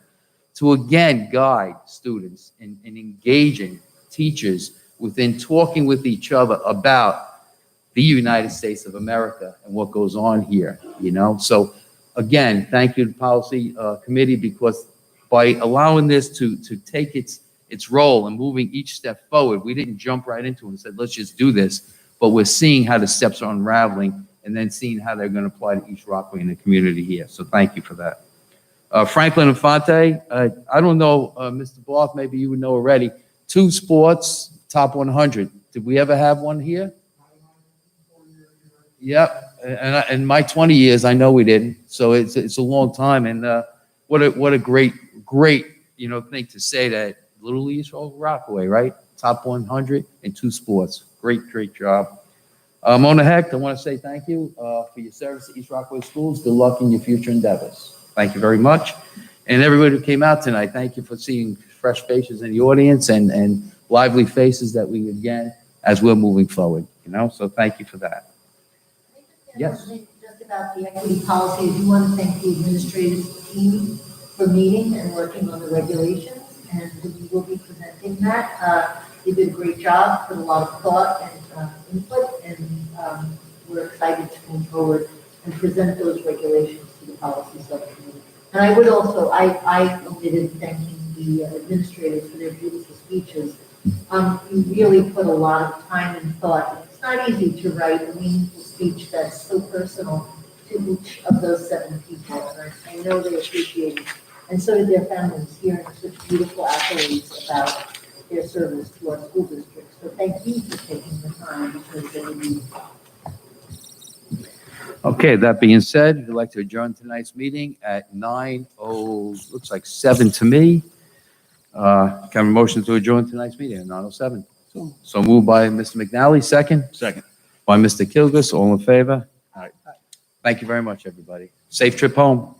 to again guide students in engaging teachers within talking with each other about the United States of America and what goes on here, you know? So again, thank you to the policy committee, because by allowing this to take its role and moving each step forward, we didn't jump right into it and said, let's just do this, but we're seeing how the steps are unraveling and then seeing how they're going to apply to East Rockaway and the community here. So thank you for that. Franklin Infante, I don't know, Mr. Barth, maybe you would know already, 2 sports, top 100. Did we ever have one here? Yep. And in my 20 years, I know we didn't. So it's a long time. And what a great, you know, thing to say that Little East Rockaway, right? Top 100 in 2 sports. Great job. Mona Hecht, I want to say thank you for your service to East Rockaway Schools. Good luck in your future endeavors. Thank you very much. And everybody who came out tonight, thank you for seeing fresh faces in the audience and lively faces that we, again, as we're moving forward, you know? So thank you for that. Yes. Just about the equity policy, I do want to thank the administrative team for meeting and working on the regulations, and we will be presenting that. You did a great job, put a lot of thought and input, and we're excited to move forward and present those regulations to the policy subcommittee. And I would also, I omitted thanking the administrators for their beautiful speeches. You really put a lot of time and thought. It's not easy to write a meaningful speech that's so personal to each of those 7 people, and I know they appreciate it. And so did their families, hearing such beautiful accolades about their service to our school district. So thank you for taking the time, because they need. Okay, that being said, we'd like to adjourn tonight's meeting at 9:07, looks like 7 to me. Can I have a motion to adjourn tonight's meeting at 9:07? So moved by Mr. McNally, second? Second. By Mr. Kilgus, all in favor? All right. Thank you very much, everybody. Safe trip home.